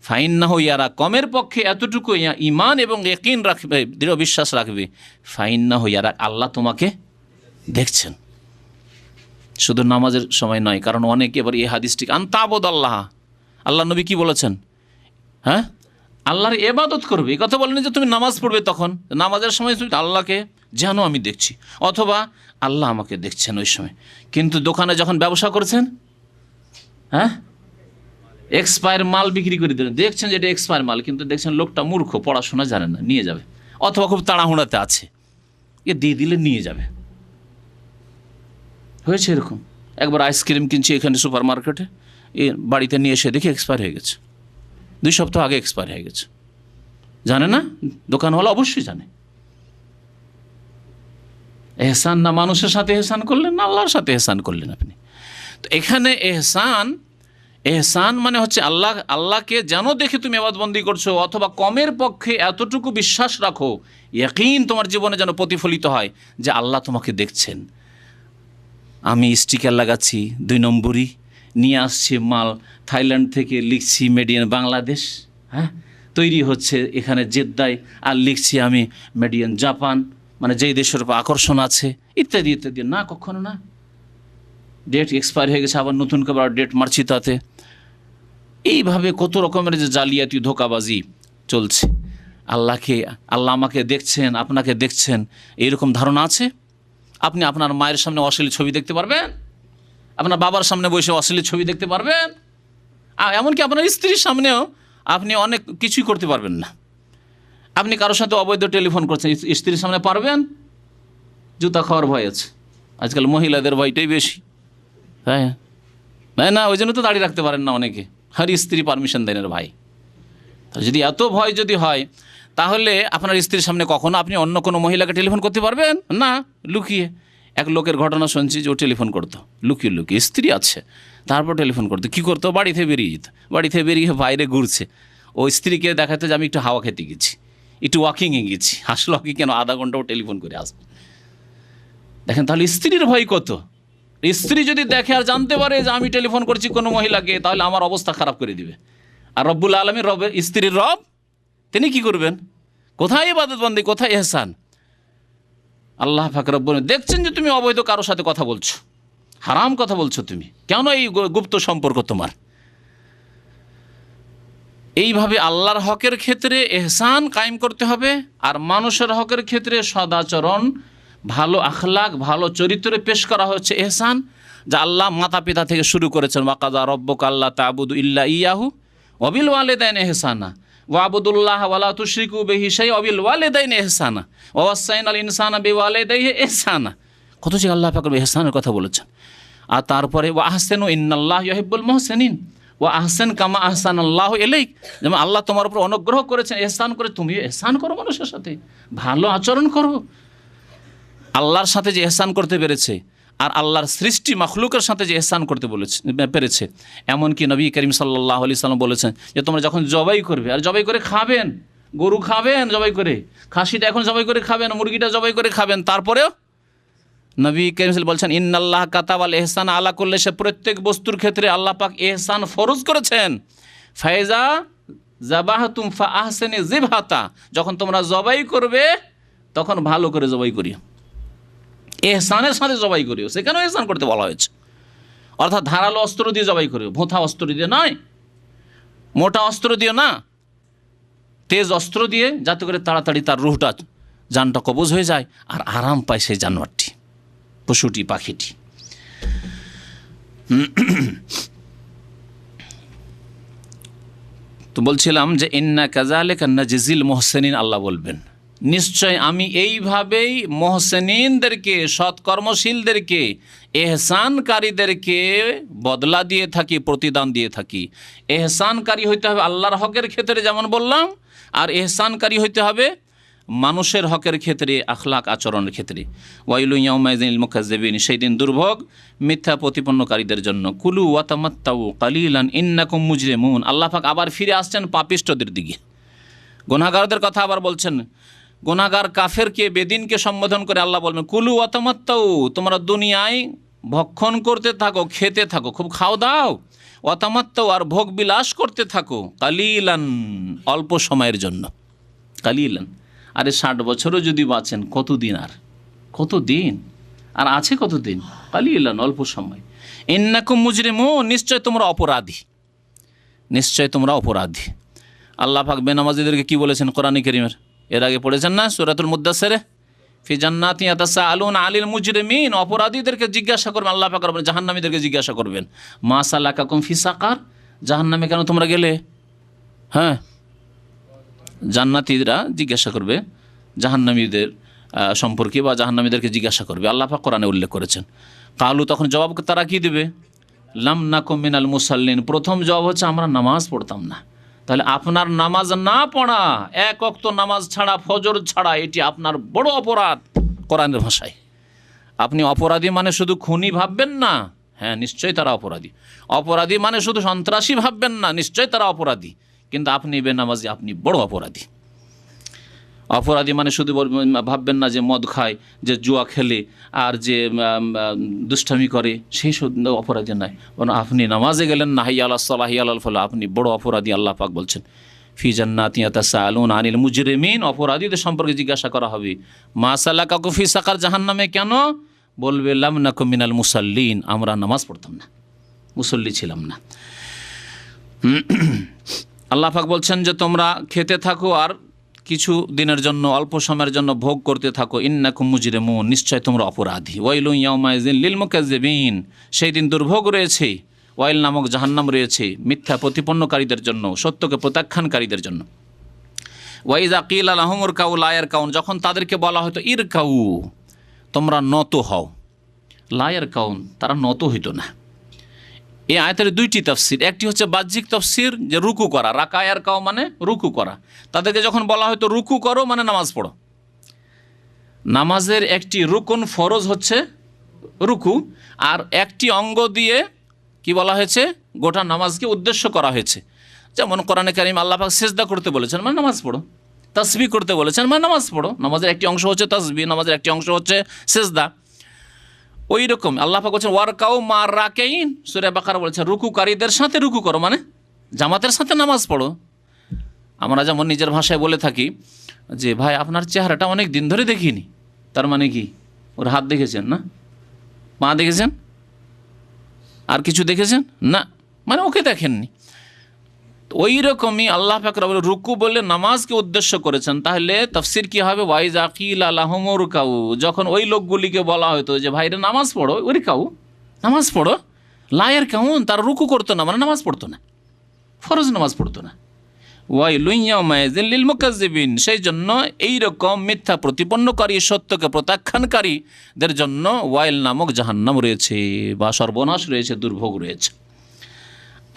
ফাইন্নাহু ইয়ারা, কমের পক্ষে এতটুকু ইমান এবং ইয়াকিন রাখবে, দৃঢ় বিশ্বাস রাখবে, ফাইন্নাহু ইয়ারা, আল্লাহ তোমাকে দেখছেন। শুধু নামাজের সময় নয়, কারণ অনেকে এবার এই হাদিসটি আনতাবুদ আল্লাহ, আল্লাহ নবী কি বলেছেন, হ্যাঁ আল্লাহর ইবাদত করবে। এই কথা বলেন যে তুমি নামাজ পড়বে, তখন নামাজের সময় তুমি আল্লাহকে যেন আমি দেখছি, অথবা আল্লাহ আমাকে দেখছেন ওই সময়। কিন্তু দোকানে যখন ব্যবসা করছেন, হ্যাঁ এক্সপায়ার মাল বিক্রি করে দিলেন, দেখছেন যে এটা এক্সপায়ার মাল, কিন্তু দেখছেন লোকটা মূর্খ, পড়াশোনা জানে না, নিয়ে যাবে, অথবা খুব তাড়াহুড়াতে আছে, এ দিয়ে দিলে নিয়ে যাবে। হয়েছে এরকম। একবার আইসক্রিম কিনছি এখানে সুপার মার্কেটে, এ বাড়িতে নিয়ে এসে দেখি এক্সপায়ার হয়ে গেছে, 2 সপ্তাহ আগে এক্সপায়ার হয়ে গেছে। জানে না, দোকানওয়ালা অবশ্যই জানে। এহসান না মানুষের সাথে এহসান করলেন, না আল্লাহর সাথে এহসান করলেন আপনি। তো এখানে এহসান মানে হচ্ছে আল্লাহকে যেন দেখে তুমি ইবাদতবন্দি করছো, অথবা কমের পক্ষে এতটুকু বিশ্বাস রাখো, ইয়াকিন তোমার জীবনে যেন প্রতিফলিত হয় যে আল্লাহ তোমাকে দেখছেন। আমি স্টিকার লাগাচ্ছি 2 নম্বরই, নিয়ে আসছি মাল থাইল্যান্ড থেকে, লিখছি মেড ইন বাংলাদেশ, হ্যাঁ তৈরি হচ্ছে এখানে জেদ্দায়, আর লিখছি আমি মেড ইন জাপান, মানে যেই দেশের উপর আকর্ষণ আছে, ইত্যাদি ইত্যাদি। না, কখনো না। ডেট এক্সপায়ার হয়ে গেছে, আবার নতুন করে ডেট মারছি তাতে। এইভাবে কত রকমের যে জালিয়াতি ধোঁকাবাজি চলছে। আল্লাহ আমাকে দেখছেন, আপনাকে দেখছেন, এইরকম ধারণা আছে? আপনি আপনার মায়ের সামনে অশ্লীল ছবি দেখতে পারবেন? আপনার বাবার সামনে বসে অশ্লীল ছবি দেখতে পারবেন? আর এমনকি আপনার স্ত্রীর সামনেও আপনি অনেক কিছুই করতে পারবেন না। আপনি কারোর সাথে অবৈধ টেলিফোন করছেন, স্ত্রীর সামনে পারবেন? জুতা খাওয়ার ভয় আছে, আজকাল মহিলাদের ভয়টাই বেশি। হ্যাঁ না, ওই জন্য তো দাঁড়িয়ে রাখতে পারেন না অনেকে, আর স্ত্রী পারমিশন দেন এর ভাই। যদি এত ভয় যদি হয়, তাহলে আপনার স্ত্রীর সামনে কখনো আপনি অন্য কোনো মহিলাকে টেলিফোন করতে পারবেন না? লুকিয়ে। এক লোকের ঘটনা শুনছি যে ও টেলিফোন করতো লুকিয়ে লুকিয়ে, স্ত্রী আছে তারপর টেলিফোন করতো। কী করতো? বাড়ি থেকে বেরিয়ে যেত, বাড়ি থেকে বেরিয়ে বাইরে ঘুরছে, ও স্ত্রীকে দেখাতে যে আমি একটু হাওয়া খেতে গেছি, একটু ওয়াকিংয়ে গেছি। আসলে কি কেন আধা ঘন্টাও টেলিফোন করে আসবে? দেখেন তাহলে স্ত্রীর ভয় কত। স্ত্রী যদি দেখে আর জানতে পারে যে আমি টেলিফোন করছি কোনো মহিলাকে, তাহলে আমার অবস্থা খারাপ করে দিবে। আর রব্বুল আলমীর স্ত্রীর রব, তিনি কি করবেন? কোথায় ইবাদতবন্দি, কোথায় ইহসান? আল্লাহ পাক রব্বুল দেখছেন যে তুমি অবৈধ কারোর সাথে কথা বলছো, হারাম কথা বলছো, তুমি কেন এই গুপ্ত সম্পর্ক তোমার। এইভাবে আল্লাহর হকের ক্ষেত্রে ইহসান কায়েম করতে হবে, আর মানুষের হকের ক্ষেত্রে সদাচরণ, ভালো আখলাক, ভালো চরিত্রে পেশ করা হচ্ছে ইহসান। যা আল্লাহ মাতা পিতা থেকে শুরু করেছেন, ওয়াকাযা রাব্বুকা আল্লা তা'বুদু ইল্লা ইয়াহু ওয়া বিল ওয়ালিদাইনি ইহসানা ওয়াবুদুল্লাহ ওয়ালা তুশরিকু বিহি শাইআন ওয়া বিল ওয়ালিদাইনি ইহসানা ওয়া ওয়াসাইনাল ইনসানা বিওয়ালিদাইহি ইহসানা। কত যে আল্লাহ পাক ইহসানের কথা বলেছেন। আর তারপরে ওয়া আহসিনু ইন্নাল্লাহা ইউহিব্বুল মুহসিনিন ওয়া আহসিন কামা আহসানাল্লাহু ইলাইক, যেমন আল্লাহ তোমার উপর অনুগ্রহ করেছেন, ইহসান করে তুমিও ইহসান করো, মানুষের সাথে ভালো আচরণ করো। আল্লাহর সাথে যে ইহসান করতে পেরেছে, আর আল্লাহর সৃষ্টি মাখলুকের সাথে যে ইহসান করতে পেরেছে, এমনকি নবী করিম সাল্লাল্লাহু আলাইহি সাল্লাম বলেছেন যে তোমরা যখন জবাই করবে, আর জবাই করে খাবেন, গরু খাবেন জবাই করে, খাসিটা এখন জবাই করে খাবেন, মুরগিটা জবাই করে খাবেন, তারপরেও নবী করিম সাল্লাল্লাহু বলছেন ইন্নাল্লাহ কাতাবাল ইহসান আলা কুল্লি শাই, প্রত্যেক বস্তুর ক্ষেত্রে আল্লাহ পাক ইহসান ফরজ করেছেন। ফাইজা যাবাহতুম ফা আহসিনি যিবহাতা, যখন তোমরা জবাই করবে তখন ভালো করে জবাই করিও, এহসানের সাথে জবাই করিও। সেখানেও এহসান করতে বলা হয়েছে, অর্থাৎ ধারালো অস্ত্র দিয়ে জবাই করিও, ভোঁথা অস্ত্র দিয়ে নয়, মোটা অস্ত্র দিয়ে না, তেজ অস্ত্র দিয়ে, যাতে করে তাড়াতাড়ি তার রুহটা, জানটা কবজ হয়ে যায়, আর আরাম পায় সেই জানোয়ারটি, পশুটি, পাখিটি। তো বলছিলাম যে ইন্না কাযালিকা নাজজিল মুহসিনিন, আল্লাহ বলবেন নিশ্চয় আমি এইভাবেই মুহসিনিনদেরকে, সৎকর্মশীলদেরকে, এহসানকারীদেরকে বদলা দিয়ে থাকি, প্রতিদান দিয়ে থাকি। এহসানকারী হইতে হবে আল্লাহর হকের ক্ষেত্রে যেমন বললাম, আর এহসানকারী হইতে হবে মানুষের হকের ক্ষেত্রে, আখলাক আচরণের ক্ষেত্রে। ওয়াইলু ইয়াউমাইযিন লিল মুকাজ্জিবিন, সেই দিন দুর্ভোগ মিথ্যা প্রতিপন্নকারীদের জন্য। কুলু ওয়া তামাত্তাউ কালিলান ইন্নাকুম মুজরিমুন, আল্লাহ পাক আবার ফিরে আসছেন পাপিষ্ঠদের দিকে, গুনাহগারদের কথা আবার বলছেন। গুনাহগার কাফেরকে বেদিনকে সম্বোধন করে আল্লাহ বলবেন কুলু ওয়া তামাত্তাউ, তোমরা দুনিয়ায় ভক্ষণ করতে থাকো, খেতে থাকো, খুব খাও দাও, ওয়া তামাত্তাউ আর ভোগ বিলাস করতে থাকো, কালিলান অল্প সময়ের জন্য, কালিলান। আরে 60 বছরও যদি বাঁচেন কতদিন, আর কতদিন, আর আছে কতদিন, কালিলান অল্প সময়। ইন্নাকুম মুজরিমুন, নিশ্চয় তোমরা অপরাধী, নিশ্চয় তোমরা অপরাধী। আল্লাহ পাক বেনামাজিদেরকে কি বলেছেন কোরআনে কারীমের? এর আগে পড়েছেন না সূরাতুল মুদ্দাসসিরে, ফি জান্নাতি ইয়াতাসাআলুনা আনিল মুজরিমিন, অপরাধীদেরকে জিজ্ঞাসা করবেন আল্লাহ পাক রব্বুল, জাহান্নামীদেরকে জিজ্ঞাসা করবেন মা সালাকাকুম ফি সাকার, জাহান্নামে কেন তোমরা গেলে? হ্যাঁ, জান্নাতীরা জিজ্ঞাসা করবে জাহান্নামীদের সম্পর্কে, বা জাহান্নামীদেরকে জিজ্ঞাসা করবে, আল্লাহ পাক কোরআনে উল্লেখ করেছেন। কালু, তখন জবাব তারা কি দেবে? লাম নাকুম মিনাল মুসাল্লিন, প্রথম জবাব হচ্ছে আমরা নামাজ পড়তাম না। তাহলে আপনার নামাজ না পড়া, এক ওয়াক্ত নামাজ ছাড়া, ফজর ছাড়া, এটি আপনার বড় অপরাধ কোরআনের ভাষায়। আপনি অপরাধী মানে শুধু খুনি ভাববেন না, হ্যাঁ নিশ্চয়ই তারা অপরাধী। অপরাধী মানে শুধু সন্ত্রাসী ভাববেন না, নিশ্চয়ই তারা অপরাধী, কিন্তু আপনি বেনামাজি, আপনি বড় অপরাধী। অপরাধী মানে শুধু ভাববেন না যে মদ খায়, যে জুয়া খেলে, আর যে দুষ্টামি করে, সেই শুধু অপরাধী নয়, বরং আপনি নামাজে গেলেন না, হাইয়া আলাস সালাহ হাইয়া আলাল ফালাহ, আপনি বড় অপরাধী। আল্লাহ পাক বলছেন ফি জান্নাতি ইয়াতাসাআলুনা আনিল মুজরিমিন, অপরাধীদের সম্পর্কে জিজ্ঞাসা করা হবে মা সালাকাকুম ফি সাকার, জাহান্নামে কেন? বলবে লাম নাকুম মিনাল মুসাল্লিন, আমরা নামাজ পড়তাম না, মুসল্লি ছিলাম না। আল্লাহ পাক বলছেন যে তোমরা খেতে থাকো আর কিছু দিনের জন্য, অল্প সময়ের জন্য ভোগ করতে থাকো। ইন্নাকুম মুজরিমুন, নিশ্চয় তোমরা অপরাধী। ওয়াইলুন ইয়াউমাইযিন লিল মুকাজ্জিবিন, সেই দিন দুর্ভোগ রয়েছে, ওয়াইল নামক জাহান্নাম রয়েছে মিথ্যা প্রতিপন্নকারীদের জন্য, সত্যকে প্রত্যাখ্যানকারীদের জন্য। ওয়াইযা কিলা লাহুমুর কাউ লা ইয়ারকাউন, যখন তাদেরকে বলা হতো ইরকাউ, তোমরা নত হও, লা ইয়ারকাউন, তারা নত হইতো না। এই আয়াতের দুইটি তাফসির, একটি হচ্ছে বাহ্যিক তাফসির যে রুকু করা, রাকায়ার কাও মানে রুকু করা, তাদেরকে যখন বলা হয়তো রুকু করো মানে নামাজ পড়ো। নামাজের একটি রুকুন ফরজ হচ্ছে রুকু, আর একটি অঙ্গ দিয়ে কি বলা হয়েছে, গোটা নামাজকে উদ্দেশ্য করা হয়েছে। যেমন কোরআনে কারীম আল্লাহ পাক সিজদা করতে বলেছেন মানে নামাজ পড়ো, তাসবিহ করতে বলেছেন মানে নামাজ পড়ো। নামাজের একটি অংশ হচ্ছে তাসবিহ, নামাজের একটি অংশ হচ্ছে সিজদা। ওই রকম আল্লাহ পাক বলছেন ওয়ারকাউ মার রাকাইন, সূরা বাকারা বলেছেন রুকুকারীদের সাথে রুকু করো, মানে জামাতের সাথে নামাজ পড়ো। আমরা যেমন নিজের ভাষায় বলে থাকি যে ভাই আপনার চেহারাটা অনেক দিন ধরে দেখিনি, তার মানে কি ওর হাত দেখেছেন না, পা দেখেছেন, আর কিছু দেখেছেন না, মানে ওকে দেখেননি। ওই রকমই আল্লাহ পাক রব্বুল রুকু বলে নামাজকে উদ্দেশ্য করেছেন। তাহলে তাফসির কি হবে, ওয়াইযা কিলা লাহুমুর কাউ, যখন ওই লোকগুলিকে বলা হতো যে ভাইরে নামাজ পড়ো, ওই কাউ নামাজ পড়ো, লায়ের কাউন, তার রুকু করতো না মানে নামাজ পড়তো না, ফরজ নামাজ পড়তো না। ওয়াইলুন ইয়াউমাইযিন লিল মুকাজ্জিবিন, সেই জন্য এইরকম মিথ্যা প্রতিপন্নকারী, সত্যকে প্রত্যাখ্যানকারীদের জন্য ওয়াইল নামক জাহান্নাম রয়েছে, বা সর্বনাশ রয়েছে, দুর্ভোগ রয়েছে।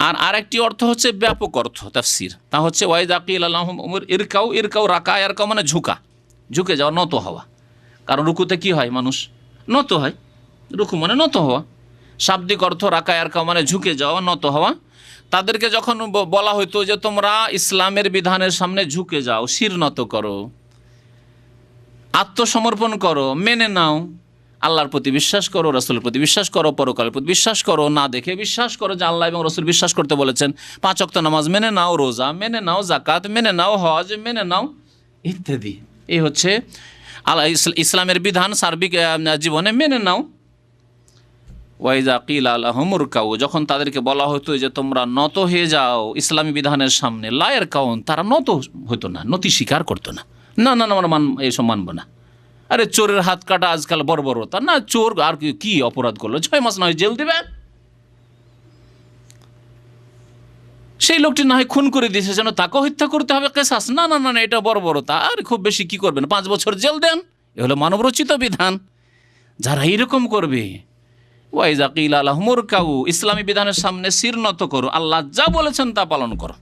আর আরেকটি অর্থ হচ্ছে ব্যাপক অর্থ তাফসির, তা হচ্ছে ওয়াইযা কিলা লাহুমুর ইরকাউ, ইরকাউ রাকায়ারকাউ মানে ঝুঁকা, ঝুঁকে যাওয়া, নত হওয়া। কারণ রুকুতে কি হয়, মানুষ নত হয়, রুকু মানে নত হওয়া। শাব্দিক অর্থ রাকায়ারকাউ মানে ঝুঁকে যাওয়া, নত হওয়া। তাদেরকে যখন বলা হইতো যে তোমরা ইসলামের বিধানের সামনে ঝুঁকে যাও, শির নত করো, আত্মসমর্পণ করো, মেনে নাও, আল্লাহর প্রতি বিশ্বাস করো, রাসূলের প্রতি বিশ্বাস করো, পরকালের প্রতি বিশ্বাস করো, না দেখে বিশ্বাস করো যে আল্লাহ এবং রাসূল বিশ্বাস করতে বলেছেন, 5 ওয়াক্ত নামাজ মেনে নাও, রোজা মেনে নাও, যাকাত মেনে নাও, হজ মেনে নাও, ইত্যাদি। এই হচ্ছে ইসলামের বিধান, সার্বিক জীবনে মেনে নাও। ওয়াইযা কিলা লাহুমুর কাউ, যখন তাদেরকে বলা হতো যে তোমরা নত হয়ে যাও ইসলামী বিধানের সামনে, লায়ের কাউন, তারা নত হতো না, নতি স্বীকার করতো না, না না আমরা এইসব মানবো না। আরে চোরের হাত কাটা আজকাল বর্বরতা, না চোর আর কি অপরাধ করলো, 6 মাস নয় জেল দেবে, সেই লোকটি না হয় খুন করে দিয়েছে যেন তাকে হত্যা করতে হবে কেসাস, না না না এটা বর্বরতা, আর খুব বেশি কি করবেন, 5 বছর জেল দেন, এ হলো মানবরচিত বিধান। যারা এইরকম করবে, ওয়াইযা কিলা লাহুমুর কাউ, ইসলামী বিধানের সামনে শির নত করো, আল্লাহ যা বলেছেন তা পালন করো।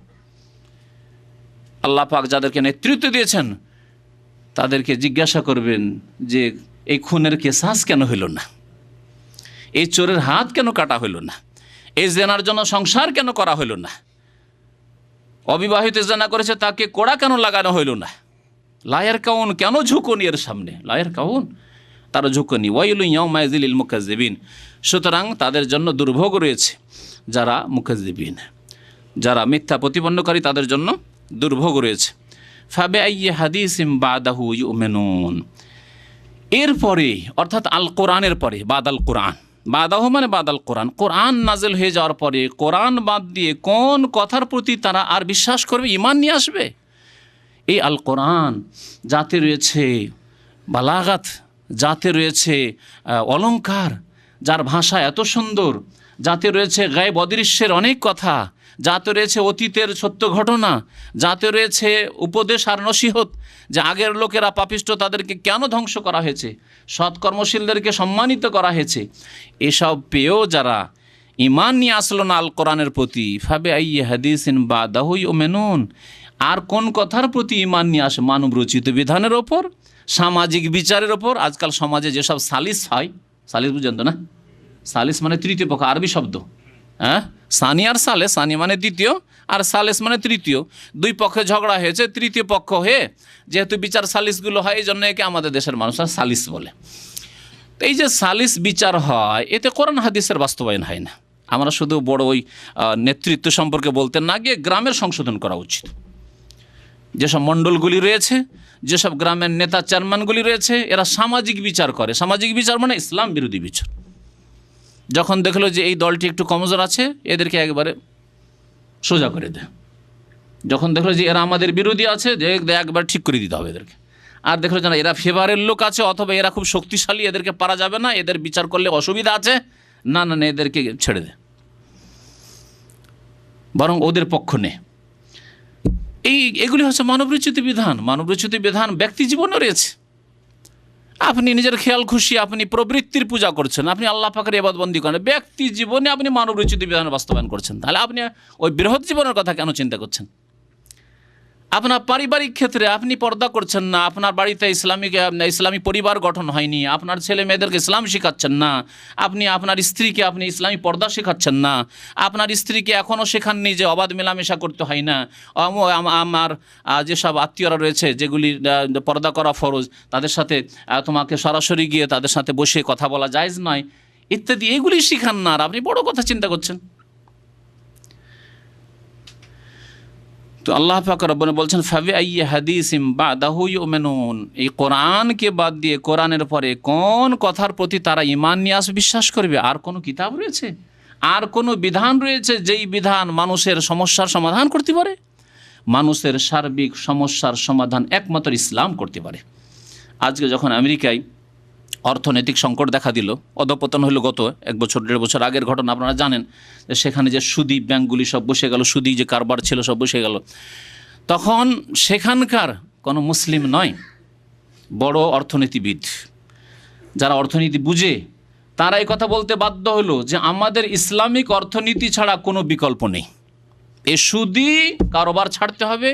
আল্লাহ পাক যাদেরকে নেতৃত্ব দিয়েছেন তাদেরকে জিজ্ঞাসা করবেন যে এই খুনের কেসাস কেন হইল না, এই চোরের হাত কেন কাটা হইল না, এই জেনার জন্য সংসার কেন করা হইল না, অবিবাহিত জেনা করেছে তাকে কোড়া কেন লাগানো হইল না। লায়ার কাউন, কেন ঝুঁকনি এর সামনে? লায়ার কাউন, তারা ঝুঁকনি। ওয়াইলুন ইয়াউমাইযিল লিল মুকাজ্জিবিন, সুতরাং তাদের জন্য দুর্ভোগ রয়েছে যারা মুকাজ্জিবিন, যারা মিথ্যা প্রতিপন্নকারী, তাদের জন্য দুর্ভোগ রয়েছে। ফাবিআইয়ি হাদিসিম বাদাহু ইউমিনুন, এরপরে অর্থাৎ আল কোরআনের পরে, বাদাল কোরআন, বাদাহু মানে বাদাল কোরআন, কোরআন নাজিল হয়ে যাওয়ার পরে কোরআন বাদ দিয়ে কোন কথার প্রতি তারা আর বিশ্বাস করবে, ঈমান নিয়ে আসবে? এই আল কোরআন যাতে রয়েছে বালাগাত, যাতে রয়েছে অলংকার, যার ভাষা এত সুন্দর, যাতে রয়েছে গায়েব অদৃশ্যের অনেক কথা, যাতে রয়েছে অতীতের সত্য ঘটনা, যাতে রয়েছে উপদেশ আর নসিহত, যে আগের লোকেরা পাপিষ্ট, তাদেরকে কেন ধ্বংস করা হয়েছে, সৎকর্মশীলদেরকে সম্মানিত করা হয়েছে, এসব পেয়েও যারা ঈমান নিয়ে আসলো না আল কোরআনের প্রতি, ফাবিআইয়ি হাদিসিন বাদাহু ইউমিনুন, আর কোন কথার প্রতি ঈমান নিয়ে আসে? মানব রচিত বিধানের ওপর, সামাজিক বিচারের ওপর। আজকাল সমাজে যেসব সালিস হয়, সালিস বুঝেন তো না? সালিস মানে তৃতীয় পক্ষ, আরবি শব্দ, হ্যাঁ, সানি আর সালে, সানি মানে দ্বিতীয় আর সালেস মানে তৃতীয়। দুই পক্ষে ঝগড়া হয়েছে, তৃতীয় পক্ষ হয়ে যেহেতু বিচার সালিসগুলো হয়, এই জন্য একে আমাদের দেশের মানুষরা সালিস বলে। তো এই যে সালিস বিচার হয়, এতে কোরআন হাদিসের বাস্তবায়ন হয় না। আমরা শুধু বড় ওই নেতৃত্ব সম্পর্কে বলতে না গিয়ে গ্রামের সংশোধন করা উচিত। যেসব মণ্ডলগুলি রয়েছে, যেসব গ্রামের নেতা চেয়ারম্যানগুলি রয়েছে, এরা সামাজিক বিচার করে। সামাজিক বিচার মানে ইসলাম বিরোধী বিচার। যখন দেখলো যে এই দলটি একটু কমজোর আছে, এদেরকে একবারে সোজা করে দেয়। যখন দেখলো যে এরা আমাদের বিরোধী আছে, যে একবার ঠিক করে দিতে হবে এদেরকে। আর দেখলো যে না, এরা ফেভারের লোক আছে, অথবা এরা খুব শক্তিশালী, এদেরকে পারা যাবে না, এদের বিচার করলে অসুবিধা আছে, না না না, এদেরকে ছেড়ে দে, বরং ওদের পক্ষ নে। এগুলি হচ্ছে মানবরচিত বিধান। মানবরচিত বিধান ব্যক্তি জীবনে রয়েছে। আপনি নিজের খেয়াল খুশি আপনি প্রবৃত্তির পূজা করছেন, আপনি আল্লাহ পাকের ইবাদতবন্দি করেন, ব্যক্তি জীবনে আপনি মানবরচিত বিধান বাস্তবায়ন করছেন, তাহলে আপনি ওই বৃহৎ জীবনের কথা কেন চিন্তা করছেন? আপনার পারিবারিক ক্ষেত্রে আপনি পর্দা করছেন না, আপনার বাড়িতে ইসলামী পরিবার গঠন হয়নি, আপনার ছেলে মেয়েদেরকে ইসলাম শেখাচ্ছেন না, আপনি আপনার স্ত্রীকে আপনি ইসলামী পর্দা শেখাচ্ছেন না, আপনার স্ত্রীকে এখনও শেখাননি যে অবাধ মেলামেশা করতে হয় না, আমার যেসব আত্মীয়রা রয়েছে যেগুলি পর্দা করা ফরজ, তাদের সাথে তোমাকে সরাসরি গিয়ে তাদের সাথে বসে কথা বলা জায়েজ নয়, ইত্যাদি, এগুলি শিখান না, আর আপনি বড় কথা চিন্তা করছেন। তো আল্লাহ পাক রব্বুল বলছেন ফাবিআইয়ি হাদিসিম বাদাহু ইউমিনুন, এই কোরআনকে বাদ দিয়ে কোরআনের পরে কোন কথার প্রতি তারা ঈমান নিয়ে আসবে, বিশ্বাস করবে? আর কোনো কিতাব রয়েছে, আর কোনো বিধান রয়েছে যেই বিধান মানুষের সমস্যার সমাধান করতে পারে? মানুষের সার্বিক সমস্যার সমাধান একমাত্র ইসলাম করতে পারে। আজকে যখন আমেরিকায় অর্থনৈতিক সংকট দেখা দিল, অধঃপতন হলো গত 1 বছর 1.5 বছর আগের ঘটনা, আপনারা জানেন যে সেখানে যে সুদী ব্যাংকগুলি সব বসে গেল, সুদী যে কারবার ছিল সব বসে গেল, তখন সেখানকার কোনো মুসলিম নয়, বড় অর্থনীতিবিদ যারা অর্থনীতি বুঝে, তারা এই কথা বলতে বাধ্য হলো যে আমাদের ইসলামিক অর্থনীতি ছাড়া কোনো বিকল্প নেই, এই সুদী কারবার ছাড়তে হবে,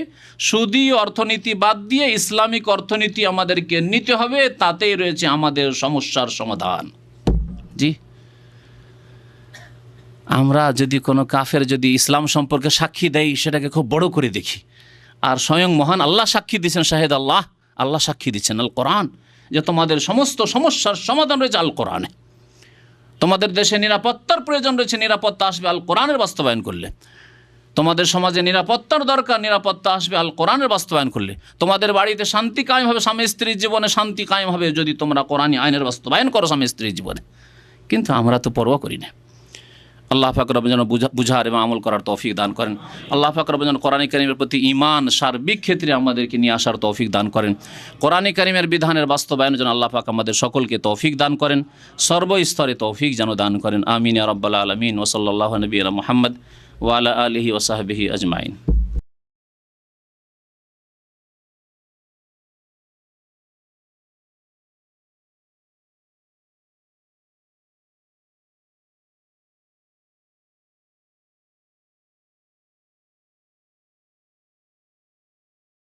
সুদী অর্থনীতি বাদ দিয়ে ইসলামিক অর্থনীতি আমাদেরকে নিতে হবে, তাতেই রয়েছে আমাদের সমস্যার সমাধান। জি, আমরা যদি কোনো কাফের যদি ইসলাম সম্পর্কে সাক্ষী দেয়, সেটাকে খুব বড় করে দেখি, আর স্বয়ং মহান আল্লাহ সাক্ষী দিচ্ছেন, শাহেদ আল্লাহ, আল্লাহ সাক্ষী দিচ্ছেন আল কোরআন, যে তোমাদের সমস্ত সমস্যার সমাধান রয়েছে আল কোরআনে। তোমাদের দেশে নিরাপত্তার প্রয়োজন রয়েছে, নিরাপত্তা আসবে আল কোরআনের বাস্তবায়ন করলে। তোমাদের সমাজে নিরাপত্তার দরকার, নিরাপত্তা আসবে আল কোরআনের বাস্তবায়ন করলে। তোমাদের বাড়িতে শান্তি কায়েম হবে, স্বামী স্ত্রীর জীবনে শান্তি কায়েম হবে যদি তোমরা কোরআনী আইনের বাস্তবায়ন করো স্বামী স্ত্রীর জীবনে। কিন্তু আমরা তো পরোয়া করি না। আল্লাহ পাক রব্বুল যেন বুঝার এবং আমল করার তৌফিক দান করেন। আল্লাহ পাক রব্বুল যেন কোরআন কারীমের প্রতি ঈমান সার্বিক ক্ষেত্রে আমাদেরকে নিয়ে আসার তৌফিক দান করেন। কোরআন কারীমের বিধানের বাস্তবায়নের জন্য আল্লাহ পাক আমাদের সকলকে তৌফিক দান করেন, সর্বস্তরে তৌফিক যেন দান করেন। আমিন ইয়া রাব্বাল আলামিন। ওয়া সাল্লাল্লাহু নবিয়্যিনা মুহাম্মদ ওয়া আলা আলিহি ওয়া সাহবিহি আজমাইন।